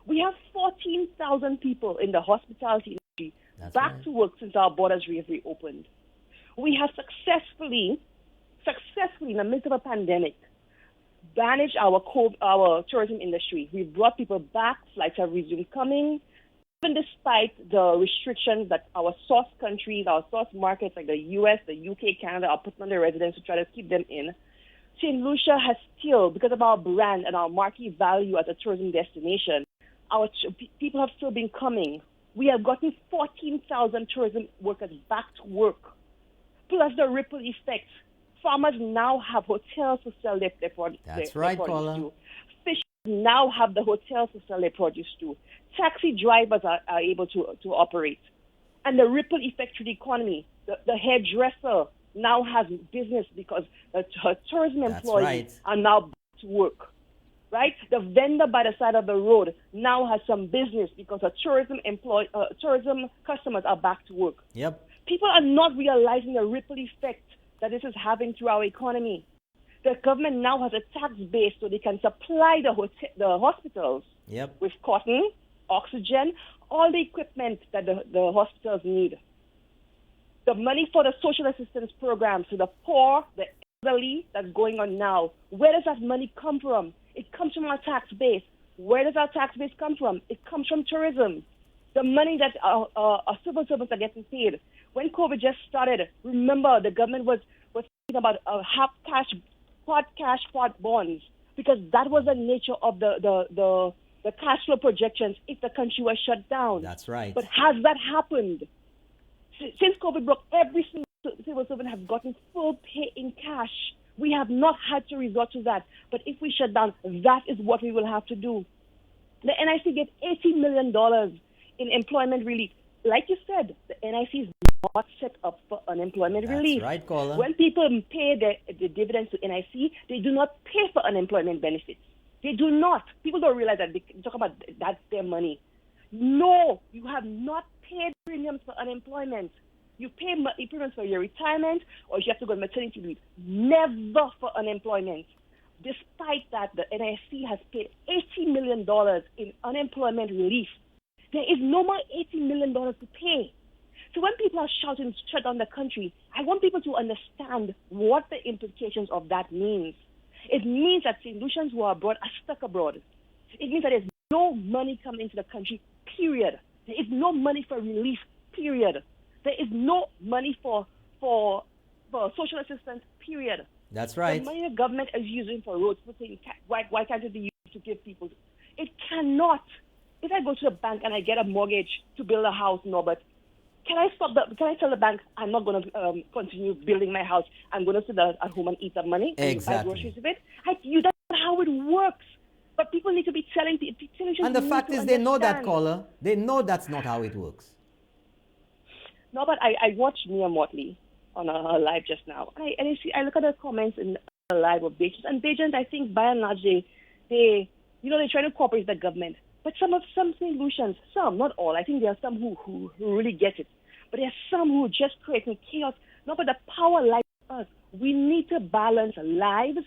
We have 14,000 people in the hospitality industry back to work since our borders have reopened. We have successfully in the midst of a pandemic, managed our tourism industry. We've brought people back. Flights have resumed coming. Even despite the restrictions that our source countries, our source markets like the US, the UK, Canada are putting on their residents to try to keep them in, St. Lucia has still, because of our brand and our marquee value as a tourism destination, people have still been coming. We have gotten 14,000 tourism workers back to work. Plus the ripple effect. Farmers now have hotels to sell their produce. That's right, caller. To. Fishers now have the hotels to sell their produce to. Taxi drivers are able to operate. And the ripple effect to the economy. The hairdresser now has business because her tourism employees are now back to work. Right? The vendor by the side of the road now has some business because her tourism customers are back to work. Yep. People are not realizing the ripple effect that this is having through our economy. The government now has a tax base so they can supply the hospitals with cotton, oxygen, all the equipment that the hospitals need. The money for the social assistance programs to the poor, the elderly that's going on now, where does that money come from? It comes from our tax base. Where does our tax base come from? It comes from tourism. The money that our civil servants are getting paid. When COVID just started, remember the government was thinking about half cash, part bonds, because that was the nature of the cash flow projections if the country was shut down. That's right. But has that happened? Since COVID broke, every single civil servant has gotten full pay in cash. We have not had to resort to that. But if we shut down, that is what we will have to do. The NIC gets $80 million in employment relief. Like you said, the NIC is not set up for unemployment relief. That's right, caller. When people pay the dividends to NIC, they do not pay for unemployment benefits. They do not. People don't realize that. They talk about that's their money. No, you have not paid premiums for unemployment. You pay premiums for your retirement or you have to go on maternity leave. Never for unemployment. Despite that, the NIC has paid $80 million in unemployment relief. There is no more $80 million to pay. So when people are shouting, shut down the country, I want people to understand what the implications of that means. It means that St. Lucians who are abroad are stuck abroad. It means that there's no money coming into the country, period. There is no money for relief, period. There is no money for social assistance, period. That's right. The money the government is using for roads, why can't it be used to give people? It cannot. If I go to the bank and I get a mortgage to build a house, Norbert, can I tell the bank I'm not going to continue building my house? I'm going to sit at home and eat the money and buy groceries with it? That's not how it works. But people need to be telling people. And the fact is, they know that, caller. They know that's not how it works. No, but I watched Mia Motley on her live just now. I look at the comments in the live of Bajans. And Bajans, I think, by and large, they're trying to cooperate with the government. But some St. Lucians, some, not all. I think there are some who really get it. But there are some who are just creating chaos. No, but the power lies with us. We need to balance lives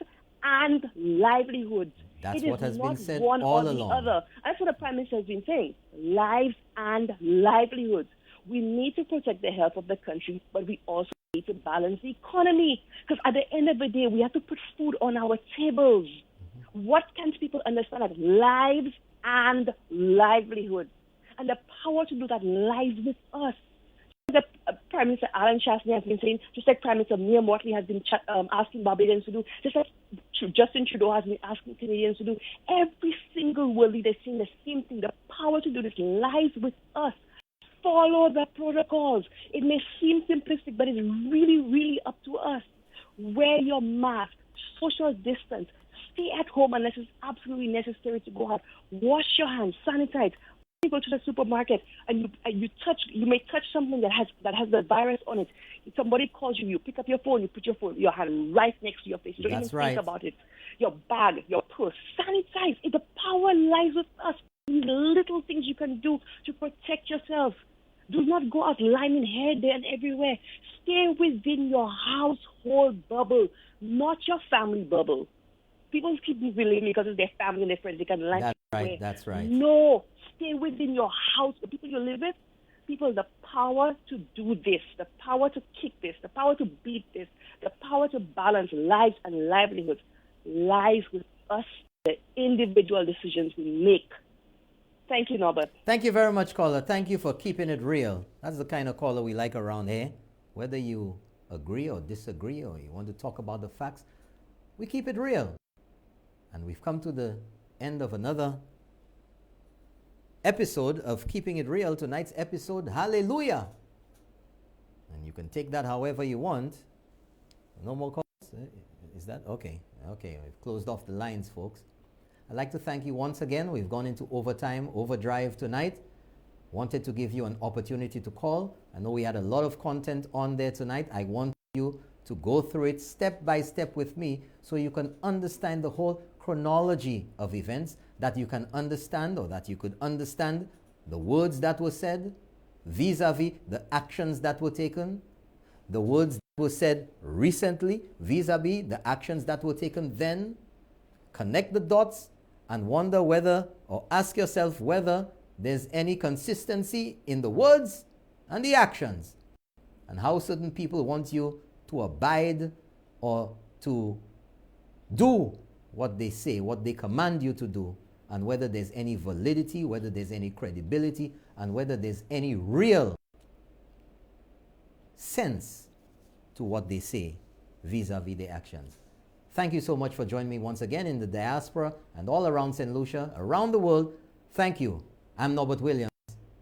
and livelihoods. That's what has been said all along. Other. That's what the Prime Minister has been saying. Lives and livelihoods. We need to protect the health of the country, but we also need to balance the economy. Because at the end of the day, we have to put food on our tables. Mm-hmm. What can people understand? That lives and livelihoods. And the power to do that lies with us. The Prime Minister Alan Chastney has been saying, just like Prime Minister Mia Motley has been asking Barbadians to do, just like Justin Trudeau has been asking Canadians to do, every single world leader is saying the same thing. The power to do this lies with us. Follow the protocols. It may seem simplistic, but it's really, really up to us. Wear your mask, social distance, stay at home unless it's absolutely necessary to go out. Wash your hands, sanitize. You go to the supermarket and you may touch something that has the virus on it. If somebody calls you, you pick up your phone, you put your hand right next to your face. You don't even think about it. Your bag, your purse, sanitize. The power lies with us. These little things you can do to protect yourself. Do not go out liming here, there, and everywhere. Stay within your household bubble, not your family bubble. People keep believing because it's their family and their friends, they can lie. That's right, that's right. No, stay within your house. The people you live with, people, the power to do this, the power to kick this, the power to beat this, the power to balance lives and livelihoods lies with us the individual decisions we make. Thank you, Norbert. Thank you very much, caller. Thank you for keeping it real. That's the kind of caller we like around here. Whether you agree or disagree or you want to talk about the facts, we keep it real. And we've come to the end of another episode of Keeping It Real. Tonight's episode, hallelujah. And you can take that however you want. No more calls? Is that? Okay. Okay, we've closed off the lines, folks. I'd like to thank you once again. We've gone into overtime, overdrive tonight. Wanted to give you an opportunity to call. I know we had a lot of content on there tonight. I want you to go through it step by step with me so you can understand the whole chronology of events, that you can understand, or that you could understand the words that were said vis-a-vis the actions that were taken, the words that were said recently vis-a-vis the actions that were taken then. Connect the dots and wonder whether, or ask yourself whether there's any consistency in the words and the actions, and how certain people want you to abide or to do what they say, what they command you to do, and whether there's any validity, whether there's any credibility, and whether there's any real sense to what they say vis-a-vis their actions. Thank you so much for joining me once again in the diaspora and all around St. Lucia, around the world. Thank you. I'm Norbert Williams.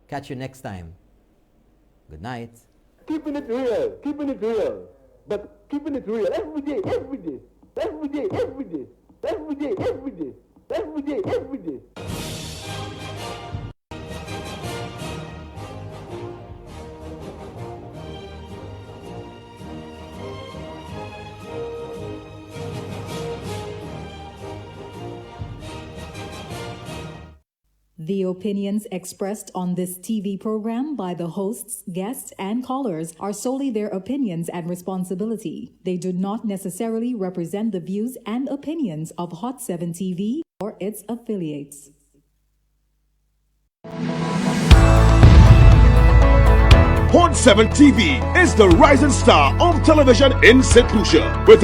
Catch you next time. Good night. Keeping it real, but keeping it real every day, every day, every day, every day, every day, every day, every day, every day. The opinions expressed on this TV program by the hosts, guests, and callers are solely their opinions and responsibility. They do not necessarily represent the views and opinions of Hot 7 TV or its affiliates. Hot 7 TV is the rising star of television in St. Lucia with